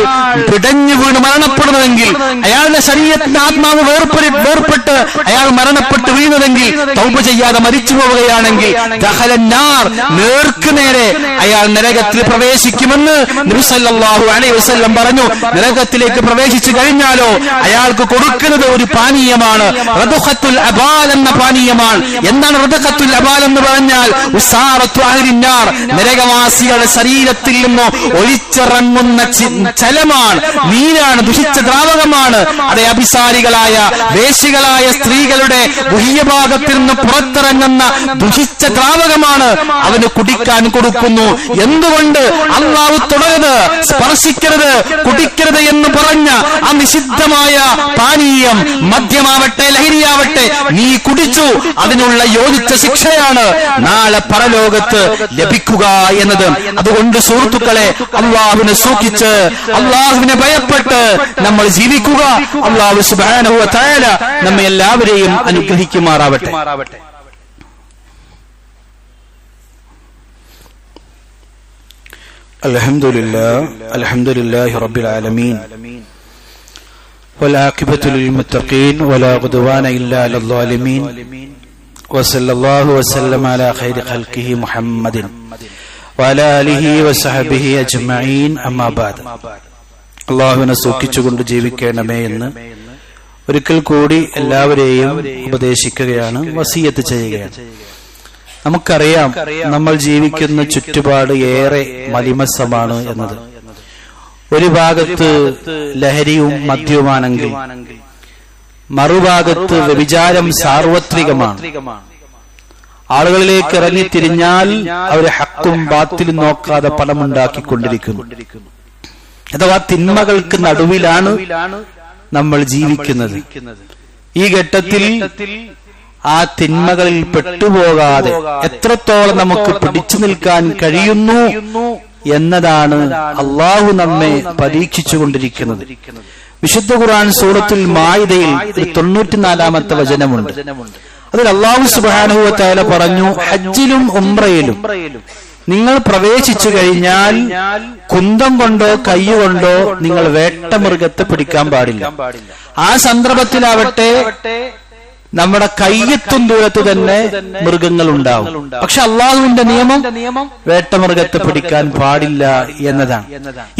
പിടഞ്ഞു വീണ് മരണപ്പെടുന്നതെങ്കിൽ, അയാളുടെ ശരീരത്തിന്റെ ആത്മാവ് വേർപെട്ട് അയാൾ മരണപ്പെട്ട് വീണതെങ്കിൽ, തൗബ ചെയ്യാതെ മരിച്ചു പോവുകയാണെങ്കിൽ ദഖലന്നാർ, നേർക്കുനേരെ അയാൾ നരകത്തിൽ പ്രവേശിക്കുമെന്ന് നബി സല്ലല്ലാഹു അലൈഹി വസല്ലം പറഞ്ഞു. നരകത്തിലേക്ക് പ്രവേശിച്ചു കഴിഞ്ഞാലോ അയാൾക്ക് കൊടുക്കുന്നത് ഒരു പാനീയമാണ്, റദഖത്തുൽ അബാൽ എന്ന പാനീയമാണ്. എന്താണ് റദഖത്തുൽ അബാൽ എന്ന് പറഞ്ഞാൽ? ഉസാറത്തു അഹ്ലിന്നാർ, നരകവാസികളുടെ ശരീരത്തിൽ നിന്ന് ഒലിച്ചിറങ്ങുന്ന ജലമാണ്, നീരാണ്, ദുഷിച്ച ദ്രാവകമാണ്. അതേ അഭിസാരികളായ വേശ്യകളായ സ്ത്രീകളുടെ ഗുഹ്യഭാഗത്തിൽ നിന്ന് പുറത്തിറങ്ങുന്ന ദുഷിച്ച ദ്രാവകമാണ് അവന് കുടിക്കാൻ കൊടുക്കുന്നു. എന്തുകൊണ്ട്? അല്ലാഹു തൊടരുത്, സ്പർശിക്കരുത്, കുടിക്കരുത് എന്ന് പറഞ്ഞ ആ നിഷിദ്ധമായ പാനീയം, മദ്യമാവട്ടെ ലഹരിയാവട്ടെ, നീ കുടിച്ചു, അതിനുള്ള യോജിച്ച ശിക്ഷയാണ് നാളെ പരലോകത്ത് ലഭിക്കുക എന്നത്. അതുകൊണ്ട് സുഹൃത്തുക്കളെ, അല്ലാഹുവിനെ സൂക്ഷിച്ച്, അല്ലാഹുവിനെ ഭയപ്പെട്ട് നമ്മൾ ജീവിക്കുക. അല്ലാഹു സുബ്ഹാനഹു വ തആല നമ്മെ എല്ലാവരെയും അനുഗ്രഹിക്കുമാറാവട്ടെ. അൽഹംദുലില്ലാഹി റബ്ബിൽ ആലമീൻ والعاقبة للمتقين ولا عدوان إلا على الظالمين وصلى الله وسلم على خير خلقه محمد وعلى آله وصحبه أجمعين أما بعد. അല്ലാഹുവിനെ സൂക്ഷിച്ചുകൊണ്ട് ജീവിക്കണമേ എന്ന് ഒരിക്കൽ കൂടി എല്ലാവരെയും ഉപദേശിക്കുകയാണ്, വസിയത്ത് ചെയ്യുകയാണ്. നമുക്കറിയാം, നമ്മൾ ജീവിക്കുന്ന ചുറ്റുപാട് ഏറെ മലിമസമാണ് എന്നത്. ഒരു ഭാഗത്ത് ലഹരിയും മദ്യവുമാണെങ്കിൽ മറുഭാഗത്ത് വ്യഭിചാരം സാർവത്രികമാണ്. ആളുകളിലേക്ക് ഇറങ്ങിത്തിരിഞ്ഞാൽ അവർ ഹക്കും ബാത്തിലും നോക്കാതെ പണമുണ്ടാക്കിക്കൊണ്ടിരിക്കുന്നു. അഥവാ തിന്മകൾക്ക് നടുവിലാണ് നമ്മൾ ജീവിക്കുന്നത്. ഈ ഘട്ടത്തിൽ ആ തിന്മകളിൽ പെട്ടുപോകാതെ എത്രത്തോളം നമുക്ക് പിടിച്ചു നിൽക്കാൻ കഴിയുന്നു എന്നതാണ് അള്ളാഹു നമ്മെ പരീക്ഷിച്ചുകൊണ്ടിരിക്കുന്നത്. വിശുദ്ധ ഖുർആൻ സൂറത്തുൽ മാഇദയിൽ 94-ാമത്തെ വചനമുണ്ട്. അതിൽ അല്ലാഹു സുബ്ഹാനഹു വ തആല പറഞ്ഞു, ഹജ്ജിലും ഉംറയിലും നിങ്ങൾ പ്രവേശിച്ചു കഴിഞ്ഞാൽ കുന്തം കൊണ്ടോ കയ്യുകൊണ്ടോ നിങ്ങൾ വേട്ടമൃഗത്തെ പിടിക്കാൻ പാടില്ല. ആ സന്ദർഭത്തിലാവട്ടെ നമ്മുടെ കയ്യെത്തും ദൂരത്ത് തന്നെ മൃഗങ്ങൾ ഉണ്ടാവും. പക്ഷെ അള്ളാഹുവിന്റെ നിയമം വേട്ടമൃഗത്തെ പിടിക്കാൻ പാടില്ല എന്നതാണ്.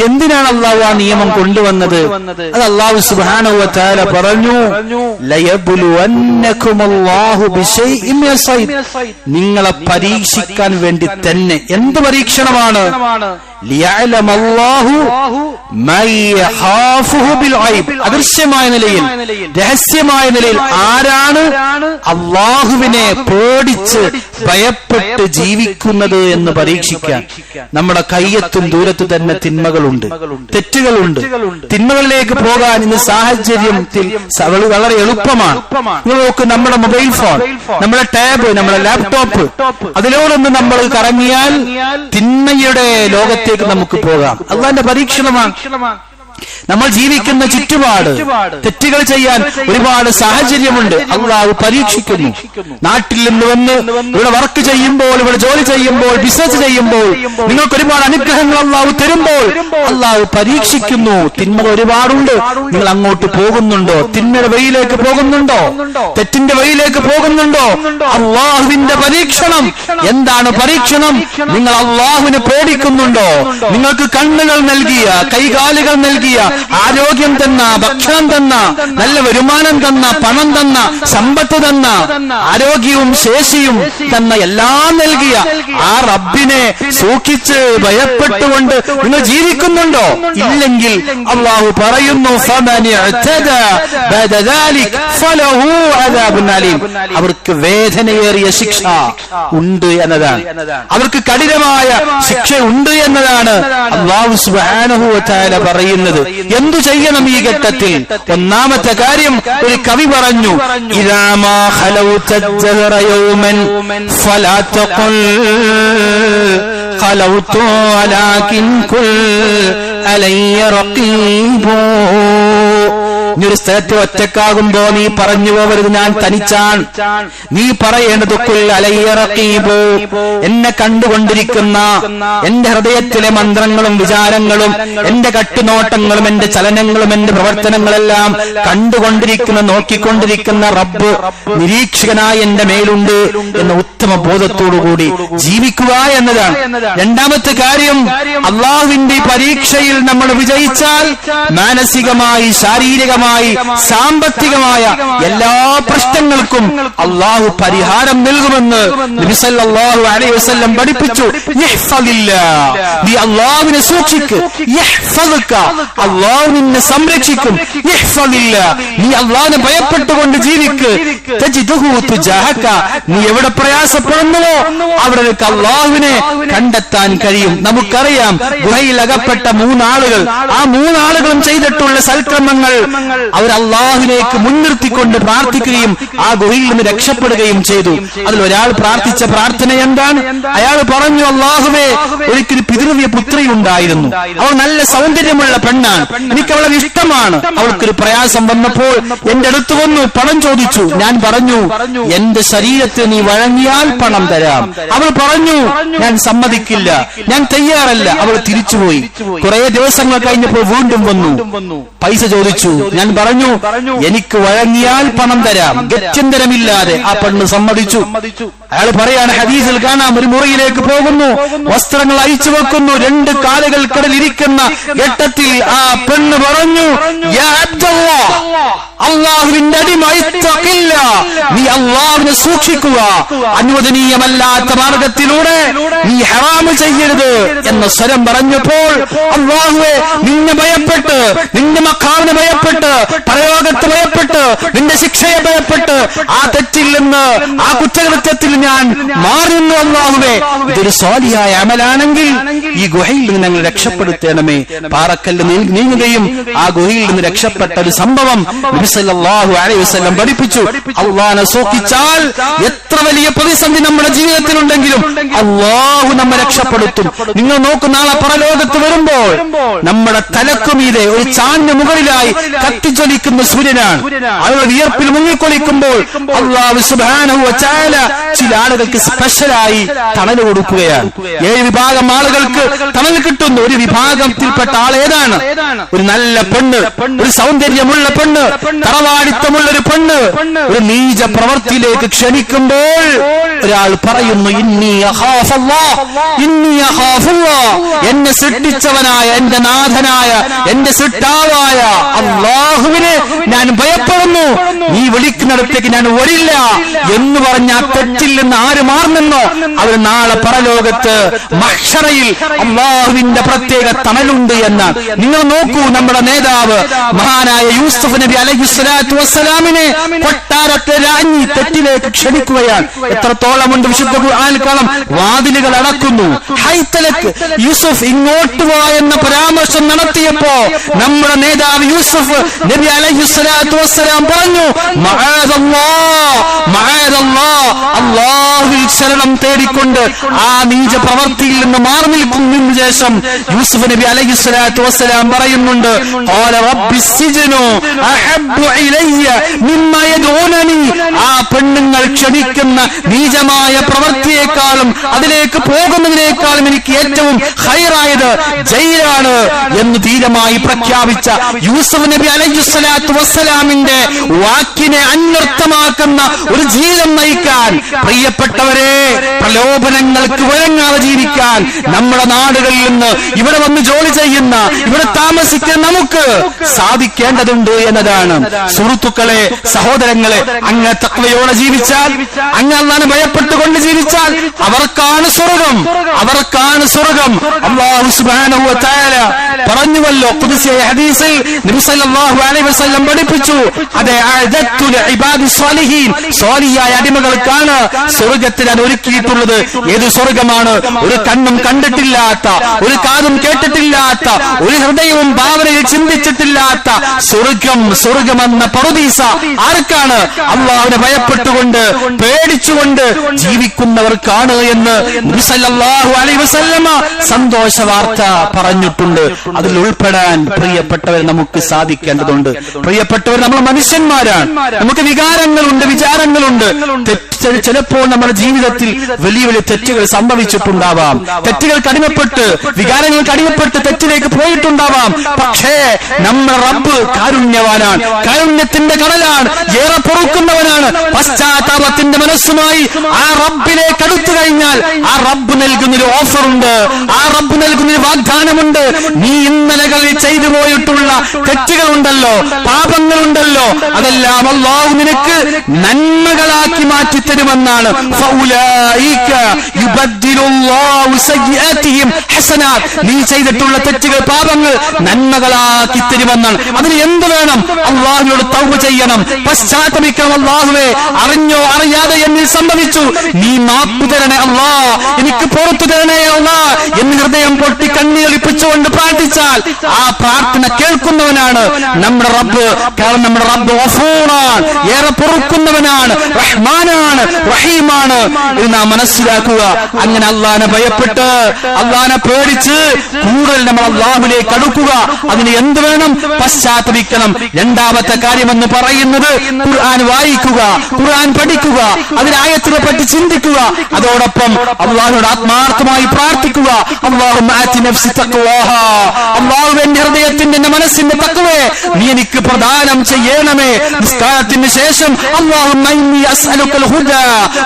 എന്തിനാണ് അള്ളാഹു ആ നിയമം കൊണ്ടുവന്നത്? അത് അള്ളാഹു സുബ്ഹാനഹു വ തആല പറഞ്ഞു, ലയബ്ലുവന്നകുമുല്ലാഹു ബിശൈഇൻ മിനൽ സൈദ്, നിങ്ങളെ പരീക്ഷിക്കാൻ വേണ്ടി തന്നെ. എന്ത് പരീക്ഷണമാണ്? ലിയഅലമല്ലാഹു മൻ യഖാഫുഹു ബിൽ ഗൈബ്, അദൃശ്യമായ നിലയിൽ, രഹസ്യമായ നിലയിൽ ആരാണ് അല്ലാഹുവിനെ പേടിച്ച് ഭയപ്പെട്ട് ജീവിക്കുന്നത് എന്ന് പരീക്ഷിക്കാൻ. നമ്മുടെ കയ്യെത്തും ദൂരത്ത് തന്നെ തിന്മകളുണ്ട്, തെറ്റുകളുണ്ട്. തിന്മകളിലേക്ക് പോകാൻ ഇന്ന് സാഹചര്യത്തിൽ വളരെ എളുപ്പമാണ്. നിങ്ങൾ നോക്ക്, നമ്മുടെ മൊബൈൽ ഫോൺ, നമ്മുടെ ടാബ്, നമ്മുടെ ലാപ്ടോപ്പ്, അതിലോടൊന്ന് നമ്മൾ കറങ്ങിയാൽ തിന്മയുടെ ലോകത്തേക്ക് നമുക്ക് പോകാം. അള്ളാന്റെ പരീക്ഷണമാണ്. നമ്മൾ ജീവിക്കുന്ന ചുറ്റുപാട് തെറ്റുകൾ ചെയ്യാൻ ഒരുപാട് സാഹചര്യമുണ്ട്. അള്ളാഹു പരീക്ഷിക്കുന്നു. നാട്ടിൽ നിന്ന് വന്ന് ഇവിടെ വർക്ക് ചെയ്യുമ്പോൾ, ഇവിടെ ജോലി ചെയ്യുമ്പോൾ, ബിസിനസ് ചെയ്യുമ്പോൾ നിങ്ങൾക്ക് ഒരുപാട് അനുഗ്രഹങ്ങൾ അള്ളാഹു തരുമ്പോൾ അള്ളാഹു പരീക്ഷിക്കുന്നു. തിന്മകൾ ഒരുപാടുണ്ട്. നിങ്ങൾ അങ്ങോട്ട് പോകുന്നുണ്ടോ? തിന്മയുടെ വഴിയിലേക്ക് പോകുന്നുണ്ടോ? തെറ്റിന്റെ വഴിയിലേക്ക് പോകുന്നുണ്ടോ? അള്ളാഹുവിന്റെ പരീക്ഷണം. എന്താണ് പരീക്ഷണം? നിങ്ങൾ അള്ളാഹുവിനെ പേടിക്കുന്നുണ്ടോ? നിങ്ങൾക്ക് കണ്ണുകൾ നൽകിയ, കൈകാലുകൾ നൽകിയ, ആരോഗ്യം തന്ന, ഭക്ഷണം തന്ന, നല്ല വരുമാനം തന്ന, പണം തന്ന, സമ്പത്ത് തന്ന, ആരോഗ്യവും ശേഷിയും തന്ന, എല്ലാം നൽകിയ ആ റബ്ബിനെ സൂക്ഷിച്ച് ഭയപ്പെട്ടുകൊണ്ട് നിങ്ങൾ ജീവിക്കുന്നുണ്ടോ? ഇല്ലെങ്കിൽ അള്ളാഹു പറയുന്നു, അവർക്ക് വേദനയേറിയ ശിക്ഷ ഉണ്ട് എന്നതാണ്. അവർക്ക് കഠിനമായ ശിക്ഷ ഉണ്ട് എന്നതാണ് അല്ലാഹു സുബ്ഹാനഹു വ തആല പറയുന്നത്. എന്തു ചെയ്യണം ഈ ഘട്ടത്തിൽ? ഒന്നാമത്തെ കാര്യം ഒരു കവി പറഞ്ഞു, ഇദാ മാ ഖലൗത അദ്ദഹറ യൗമൻ ഫലാ തഖുൽ ഖലൗതു വലാകിൻ കുൽ അലയ്യ റഖീബു. ഒരു സ്ഥലത്ത് ഒറ്റക്കാകുമ്പോ നീ പറഞ്ഞു പോവരുത്, ഞാൻ തനിച്ചാണ്. നീ പറയേണ്ടത് കുൽ അലയ്യ റഖീബു, എന്നെ കണ്ടുകൊണ്ടിരിക്കുന്ന, എന്റെ ഹൃദയത്തിലെ മന്ത്രങ്ങളും വിചാരങ്ങളും എന്റെ കട്ടുനോട്ടങ്ങളും എന്റെ ചലനങ്ങളും എന്റെ പ്രവർത്തനങ്ങളെല്ലാം കണ്ടുകൊണ്ടിരിക്കുന്ന, നോക്കിക്കൊണ്ടിരിക്കുന്ന റബ്ബ് നിരീക്ഷകനായി എന്റെ മേലുണ്ട് എന്ന ഉത്തമ ബോധത്തോടുകൂടി ജീവിക്കുക എന്നതാണ്. രണ്ടാമത്തെ കാര്യം, അള്ളാഹുവിന്റെ പരീക്ഷയിൽ നമ്മൾ വിജയിച്ചാൽ മാനസികമായി, ശാരീരികമായി, സാമ്പത്തികമായ എല്ലാ പ്രശ്നങ്ങൾക്കും അള്ളാഹു പരിഹാരം നൽകുമെന്ന് നബി സല്ലല്ലാഹു അലൈഹി വസല്ലം പഠിപ്പിച്ചു. നീ അള്ളാഹുവിനെ സൂക്ഷിക്ക്, അള്ളാഹു നിന്നെ സംരക്ഷിക്കും. നീ അള്ളാഹുവിനെ ഭയപ്പെട്ടുകൊണ്ട് ജീവിക്ക്. നീ എവിടെ പ്രയാസപ്പെടുന്നുവോ അവിടെ നിനക്ക് അള്ളാഹുവിനെ കണ്ടെത്താൻ കഴിയും. നമുക്കറിയാം, ഗുഹയിൽ അകപ്പെട്ട 3 ആളുകൾ, ആ 3 ആളുകളും ചെയ്തിട്ടുള്ള സൽക്രമങ്ങൾ അവർ അള്ളാഹുവിനേക്ക് മുൻനിർത്തിക്കൊണ്ട് പ്രാർത്ഥിക്കുകയും ആ ഗുഹയിൽ നിന്ന് രക്ഷപ്പെടുകയും ചെയ്തു. അതിൽ ഒരാൾ പ്രാർത്ഥിച്ച പ്രാർത്ഥന എന്താണ്? അയാൾ പറഞ്ഞു, അള്ളാഹുവേ, ഒരിക്കലും പിതൃവ്യ പുത്രി ഉണ്ടായിരുന്നു, അവൾ നല്ല സൗന്ദര്യമുള്ള പെണ്ണാണ്, എനിക്ക് അവളെ ഇഷ്ടമാണ്. അവൾക്കൊരു പ്രയാസം വന്നപ്പോൾ എന്റെ അടുത്ത് വന്നു, പണം ചോദിച്ചു. ഞാൻ പറഞ്ഞു, എന്റെ ശരീരത്തിൽ നീ വഴങ്ങിയാൽ പണം തരാം. അവൾ പറഞ്ഞു, ഞാൻ സമ്മതിക്കില്ല, ഞാൻ തയ്യാറല്ല. അവൾ തിരിച്ചുപോയി. കുറെ ദിവസങ്ങൾ കഴിഞ്ഞപ്പോൾ വീണ്ടും വന്നു, പൈസ ചോദിച്ചു. ഞാൻ പറഞ്ഞു, എനിക്ക് വഴങ്ങിയാൽ പണം തരാം. ഗത്യന്തരമില്ലാതെ ആ പെണ്ണ് സമ്മതിച്ചു. അയാൾ പറയാണ്, ഹദീസിൽ കാണാം, ഒരു മുറിയിലേക്ക് പോകുന്നു, വസ്ത്രങ്ങൾ അഴിച്ചു വെക്കുന്നു, 2 കാലുകൾക്കിടയിൽ ഇരിക്കുന്ന ഘട്ടത്തിൽ ആ പെണ്ണ് പറഞ്ഞു, യാ അബ്ദല്ലാഹ്, അള്ളാഹുവിന്റെ അടിമ, ഇത്തഖില്ല, നീ അള്ളാഹുവിനെ സൂക്ഷിക്കുക, അനുവദനീയമല്ലാത്ത മാർഗത്തിലൂടെ നീ ഹറാമ് ചെയ്യരുത് എന്ന സ്വരം പറഞ്ഞപ്പോൾ, അള്ളാഹുവേ, നിന്നെ ഭയപ്പെട്ട്, നിന്റെ മഖാമിനെ ഭയപ്പെട്ട്, പരലോകത്തെ ഭയപ്പെട്ട്, നിന്റെ ശിക്ഷയെ ഭയപ്പെട്ട് ആ തെറ്റിൽ നിന്ന്, ആ കുറ്റകൃത്യത്തിൽ ഞാൻ മാറുന്നു. അല്ലാഹുവേ, ഇതൊരു സ്വാലിഹായ അമലാണെങ്കിൽ ഈ ഗുഹയിൽ നിന്ന് ഞങ്ങൾ രക്ഷപ്പെടുത്തണമേ. പാറക്കല്ല് നീങ്ങുകയും ആ ഗുഹയിൽ നിന്ന് രക്ഷപ്പെട്ട ഒരു സംഭവം നബി സല്ലല്ലാഹു അലൈഹി വസല്ലം പഠിപ്പിച്ചു. അല്ലാഹുവിനെ സൂക്ഷിച്ചാൽ എത്ര വലിയ പ്രതിസന്ധി നമ്മുടെ ജീവിതത്തിലുണ്ടെങ്കിലും അല്ലാഹു നമ്മെ രക്ഷപ്പെടുത്തും. നിങ്ങൾ നോക്കൂ, നാളെ പരലോകത്ത് വരുമ്പോൾ നമ്മുടെ തലക്കുമീതെ ഒരു ചാഞ്ഞ മുകളിലായി കത്തിജ്വലിക്കുന്ന സൂര്യനാണ്. അവരുടെ വിയർപ്പിൽ മുങ്ങിക്കൊളിക്കുമ്പോൾ അല്ലാഹു സുബ്ഹാനഹു വ തആല ചില ആളുകൾക്ക് സ്പെഷ്യലായി തണൽ കൊടുക്കുകയാണ്. 7 വിഭാഗം ആളുകൾക്ക് തണൽ കിട്ടുന്നു. ഒരു വിഭാഗത്തിൽപ്പെട്ട ആൾ ഏതാണ്? ഒരു നല്ല പെണ്ണ്, ഒരു സൗന്ദര്യമുള്ള പെണ്ണ്, തറവാടിത്തമുള്ള ഒരു പെണ്ണ് ഒരു നീച പ്രവൃത്തിയിലേക്ക് ക്ഷണിക്കുമ്പോൾ ഒരാൾ പറയുന്നു, ഇന്നി അഖാഫുല്ലാഹ്, ഇന്നി അഖാഫുല്ലാഹ്, എന്നെ സൃഷ്ടിച്ചവനായ, എന്റെ നാഥനായ, എന്റെ സൃഷ്ടാവായ അല്ലാഹുവിനെ ഞാൻ ഭയപ്പെടുന്നു, നീ വിളിക്കുന്നിടത്തേക്ക് ഞാൻ വരില്ല എന്ന് പറഞ്ഞ ആ തെറ്റിൽ നിന്ന് ആര് മാറുമെന്നോ അവർ നാളെ പരലോകത്ത് മഹ്ശറയിൽ അല്ലാഹുവിന്റെ പ്രത്യേക തണലുണ്ട് എന്നാണ്. നിങ്ങൾ നോക്കൂ, നമ്മുടെ നേതാവ് മഹാനായ യൂസുഫ് നബി അലൈഹിസ്സലാത്തു വസ്സലാമിനെ കൊട്ടാരത്തെ രാജ്ഞി തെറ്റിലേക്ക് ക്ഷണിക്കുകയാണ്. എത്രത്തോളമുണ്ട് വിശുദ്ധ ഖുർആനിൽ കാണാം, വാതിലുകൾ അടക്കുന്നു. ഹൈത്തലക്ക് യൂസുഫ് ഇങ്ങോട്ട് വാ എന്ന പരാമർശം നടത്തിയപ്പോ നമ്മുടെ നേതാവ് യൂസുഫ് നബി അലൈഹിസ്സലാത്തു വസ്സലാം പറഞ്ഞു, അല്ലാഹുവിൽ ശരണം തേടിക്കൊണ്ട് ആ നീച പ്രവൃത്തിയിൽ നിന്ന് മാറി നിൽക്കുന്നതിന് ശേഷം യൂസുഫ് നബി അലൈഹിസ്സലാത്തു വസ്സലാം പറയുന്നുണ്ട്, ഖാല റബ്ബിസ്സിജ്നു അഹബ്ബു ഇലയ്യ മിമ്മാ യദ്ഊനനി. ആ പെണ്ണുങ്ങൾ ക്ഷണിക്കുന്ന നീചമായ പ്രവൃത്തിയേക്കാളും അതിലേക്ക് പോകുന്നതിനേക്കാളും എനിക്ക് ഏറ്റവും ഖൈറായത് ജയിലാണ് എന്ന് ധീരമായി പ്രഖ്യാപിച്ച യൂസുഫ് നബി അലൈഹിസ്സലാത്തു വസ്സലാമിന്റെ വാക്കിനെ അന്വർത്ഥമാക്കുന്ന ഒരു ജീവിതം നയിക്കാൻ, പ്രിയപ്പെട്ടവരെ, പ്രലോഭനങ്ങൾക്ക് വഴങ്ങാതെ ജീവിക്കാൻ നമ്മുടെ നാടുകളിൽ നിന്ന് ഇവിടെ വന്ന് ജോലി ചെയ്യുന്ന, ഇവിടെ താമസിക്കുന്ന നമുക്ക് സാധിക്കേണ്ടതുണ്ട് എന്നതാണ്. സുഹൃത്തുക്കളെ, സഹോദരങ്ങളെ, അങ്ങ് തഖ്വയോടെ ജീവിച്ചാൽ, അങ്ങ് അല്ലാഹുവിനെ ഭയപ്പെട്ടുകൊണ്ട് ജീവിച്ചാൽ അവർക്കാണ് സ്വർഗം, അവർക്കാണ് സ്വർഗം. അല്ലാഹു സുബ്ഹാനഹു വ തആല പറഞ്ഞുവല്ലോ ഖുദ്സിയ ഹദീസിൽ, നബി സല്ലല്ലാഹു അലൈഹി വസല്ലം പഠിപ്പിച്ചു, അതെ, അഅദത്തു ലിഇബാദി സ്വാലിഹീൻ, സ്വാലിഹായ അടിമകൾക്കാണ് സ്വർഗത്തിൽ ഞാൻ ഒരുക്കിയിട്ടുള്ളത്. ഏത് സ്വർഗമാണ്? ഒരു കണ്ണും കണ്ടിട്ടില്ലാത്ത, ഒരു കാതും കേട്ടിട്ടില്ലാത്ത, ഒരു ഹൃദയവും ഭാവനയിൽ ചിന്തിച്ചിട്ടില്ലാത്ത സ്വർഗം. സ്വർഗമെന്ന പറുദീസ ആർക്കാണ്? അല്ലാഹുവിനെ ഭയപ്പെട്ടുകൊണ്ട് പേടിച്ചുകൊണ്ട് ജീവിക്കുന്നവർക്കാണ് എന്ന് നബി സല്ലല്ലാഹു അലൈഹി വസല്ലമ സന്തോഷ വാർത്ത പറഞ്ഞിട്ടുണ്ട്. അതിൽ ഉൾപ്പെടാൻ പ്രിയപ്പെട്ടവർ നമുക്ക് സാധിക്കേണ്ടതുണ്ട്. പ്രിയപ്പെട്ടവർ, നമ്മൾ മനുഷ്യന്മാരാണ്, നമുക്ക് വികാരങ്ങളുണ്ട്, വിചാരങ്ങളുണ്ട്. ചിലപ്പോൾ നമ്മുടെ ജീവിതത്തിൽ വലിയ വലിയ തെറ്റുകൾ സംഭവിച്ചിട്ടുണ്ടാവാം, തെറ്റുകൾക്ക് അടിമപ്പെട്ട്, വികാരങ്ങൾക്ക് അടിമപ്പെട്ട് തെറ്റിലേക്ക് പോയിട്ടുണ്ടാവാം. പക്ഷേ നമ്മുടെ റബ്ബ് കാരുണ്യവാനാണ്, കാരുണ്യത്തിന്റെ കടലാണ്, ഏറെ പൊറുക്കുന്നവനാണ്. പശ്ചാത്താപത്തിന്റെ മനസ്സുമായി ആ റബ്ബിലേക്ക് അടുത്തു കഴിഞ്ഞാൽ ആ റബ്ബ് നൽകുന്നൊരു ഓഫറുണ്ട്, ആ റബ്ബ് നൽകുന്നൊരു വാഗ്ദാനമുണ്ട്. നീ ഇന്നലകളിൽ ചെയ്തു പോയിട്ടുള്ള തെറ്റുകളുണ്ടല്ലോ, പാപങ്ങളുണ്ടല്ലോ, അതെല്ലാം അല്ലാഹു നിനക്ക് നന്മകളാക്കി മാറ്റി തരുമെന്നാണ്. നീ ചെയ്തിട്ടുള്ള തെറ്റുകൾ, പാപങ്ങൾ നന്മകളാക്കി തരുമെന്നാണ്. അതിന് എന്ത് വേണം? അല്ലാഹുവിനോട് തൗബ ചെയ്യണം, പശ്ചാത്തപിക്കണം. അല്ലാഹുവേ, അറിഞ്ഞോ അറിയാതെ എന്നിൽ സംഭവിച്ചു, നീ മാപ്പ് തരണേ അല്ലാ, എനിക്ക് പുറത്തു തരണേ അല്ലാ എന്ന് ഹൃദയം പൊട്ടി കണ്ണീരൊലിപ്പിച്ചുകൊണ്ട് പ്രാർത്ഥിച്ചാൽ ആ പ്രാർത്ഥന കേൾക്കുന്നവനാണ് നമ്മുടെ റബ്ബ്. കാരണം നമ്മുടെ റബ്ബ് ഗഫൂറാണ്, ഏറെ പൊറുക്കുന്നവനാണ്, റഹ്മാനാണ്, റഹീമാണ്. ഇത് നാം മനസ്സിലാക്കുക. അങ്ങനെ അല്ലാഹുവിനെ ഭയപ്പെട്ട്, അല്ലാഹുവിനെ പേടിച്ച് കൂടുതൽ നമ്മൾ അല്ലാഹുവിലേക്ക് അടുക്കുക. അതിന് എന്ത് വേണം? പശ്ചാത്തപിക്കണം. രണ്ടാമത്തെ കാര്യമെന്ന് പറയുന്നത് ഖുർആൻ വായിക്കുക, ഖുർആൻ പഠിക്കുക, അതിന്റെ ആയത്തിനെ പറ്റി ചിന്തിക്കുക. അതോടൊപ്പം അല്ലാഹുവോട് ആത്മാർത്ഥമായി പ്രാർത്ഥിക്കുക. അല്ലാഹുമ്മ ആതി നഫ്സി തഖ്വാഹാ, അല്ലാഹുവേ, എന്റെ ഹൃദയത്തിന്റെ, എന്റെ മനസ്സിന്റെ തഖ്വയെ നീ എനിക്ക് പ്രദാനം ചെയ്യണമേ. നിസ്കാരത്തിന് ശേഷം അല്ലാഹുമ്മ ഇന്നി അസ്അലുക്കൽ ഹുദാ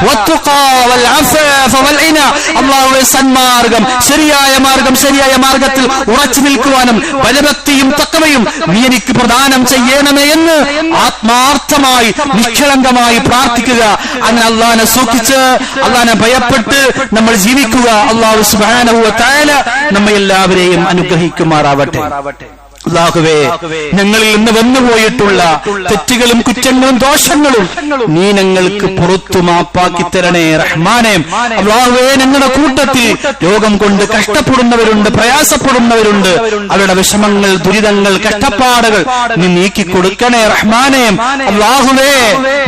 വത്തുഖാ വൽ അഫാഫ വൽ ഇന, അല്ലാഹുവേ, സന്മാർഗം, ശരിയായ മാർഗം, ശരിയായ മാർഗത്തിൽ ഉറച്ചു നിൽക്കുവാനും ഭയഭക്തിയും തഖ്വയും നീ എനിക്ക് പ്രദാനം ചെയ്യണമേ എന്ന് ആത്മാർത്ഥമായി നിഷ്കളങ്കമായി പ്രാർത്ഥിക്കുക. അങ്ങനെ അല്ലാഹുവിനെ സൂക്ഷിച്ച്, അല്ലാഹുവിനെ ഭയപ്പെട്ട് നമ്മൾ ജീവിക്കുക. അല്ലാഹു സുബ്ഹാനഹു വ തആല നമ്മെ എല്ലാവരെയും അനുഗ്രഹിക്കുമാറാവട്ടെ. അല്ലാഹുവേ, ഞങ്ങളിൽ നിന്ന് വന്നുപോയിട്ടുള്ള തെറ്റുകളും കുറ്റങ്ങളും ദോഷങ്ങളും നീ ഞങ്ങൾക്ക് പുറത്തു മാപ്പാക്കി തരണേ റഹ്മാനേ. അല്ലാഹുവേ, ഞങ്ങളുടെ കൂട്ടത്തിൽ രോഗം കൊണ്ട് കഷ്ടപ്പെടുന്നവരുണ്ട്, പ്രയാസപ്പെടുന്നവരുണ്ട്. അവരുടെ വിഷമങ്ങൾ, ദുരിതങ്ങൾ, കഷ്ടപ്പാടുകൾ നീ നീക്കി കൊടുക്കണേ റഹ്മാനേ. അല്ലാഹുവേ,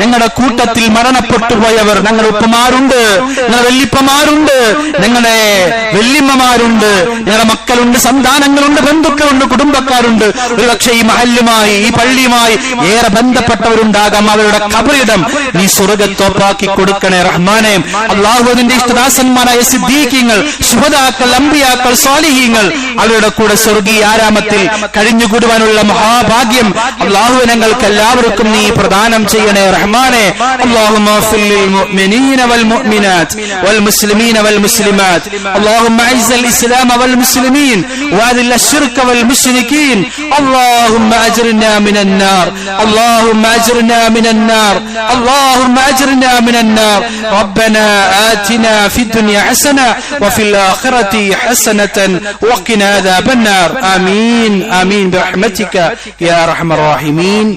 ഞങ്ങളുടെ കൂട്ടത്തിൽ മരണപ്പെട്ടു പോയവർ, ഞങ്ങളുടെ ഉപ്പമാരുണ്ട്, ഞങ്ങളുടെ വല്യപ്പമാരുണ്ട്, ഞങ്ങളുടെ വല്യമ്മമാരുണ്ട്, ഞങ്ങളുടെ മക്കളുണ്ട്, സന്താനങ്ങളുണ്ട്, ബന്ധുക്കളുണ്ട്, കുടുംബക്കാരുണ്ട്. ഒരുപക്ഷെ ഈ മഹല്ലുമായി, ഈ പള്ളിയുമായി ഏറെ ബന്ധപ്പെട്ടവരുണ്ടാകാം. അവരുടെ ഖബറിടം നീ സ്വർഗ്ഗത്തോപ്പാക്കി കൊടുക്കണേ റഹ്മാനേ. അല്ലാഹു, അതിന്റെ ഇഷ്ടദാസന്മാരായ സിദ്ദീഖീങ്ങൾ, ശുഹദാക്കൾ, അംബിയാക്കൾ, സ്വാലിഹീങ്ങൾ, അവരുടെ കൂടെ സ്വർഗീയ ആരാമത്തിൽ കഴിഞ്ഞുകൂടുവാനുള്ള മഹാഭാഗ്യം അല്ലാഹു ഞങ്ങൾക്ക് എല്ലാവർക്കും നീ പ്രദാനം ചെയ്യണേ റഹ്മാനേ. അല്ലാഹുമ്മ ഗ്ഫിർ ലിൽ മുഅ്മിനീന വൽ മുഅ്മിനാത്ത് വൽ മുസ്ലിമീന വൽ മുസ്ലിമാത്ത്. അല്ലാഹുമ്മ അഇസ്സൽ ഇസ്ലാമ വൽ മുസ്ലിമീൻ വഅദിൽ അശ്ശിർക വൽ മുശ്രികീൻ. اللهم أجرنا من النار، اللهم أجرنا من النار، اللهم أجرنا من النار. ربنا آتنا في الدنيا حسنة وفي الآخرة حسنة وقنا عذاب النار. آمين آمين برحمتك يا أرحم الراحمين.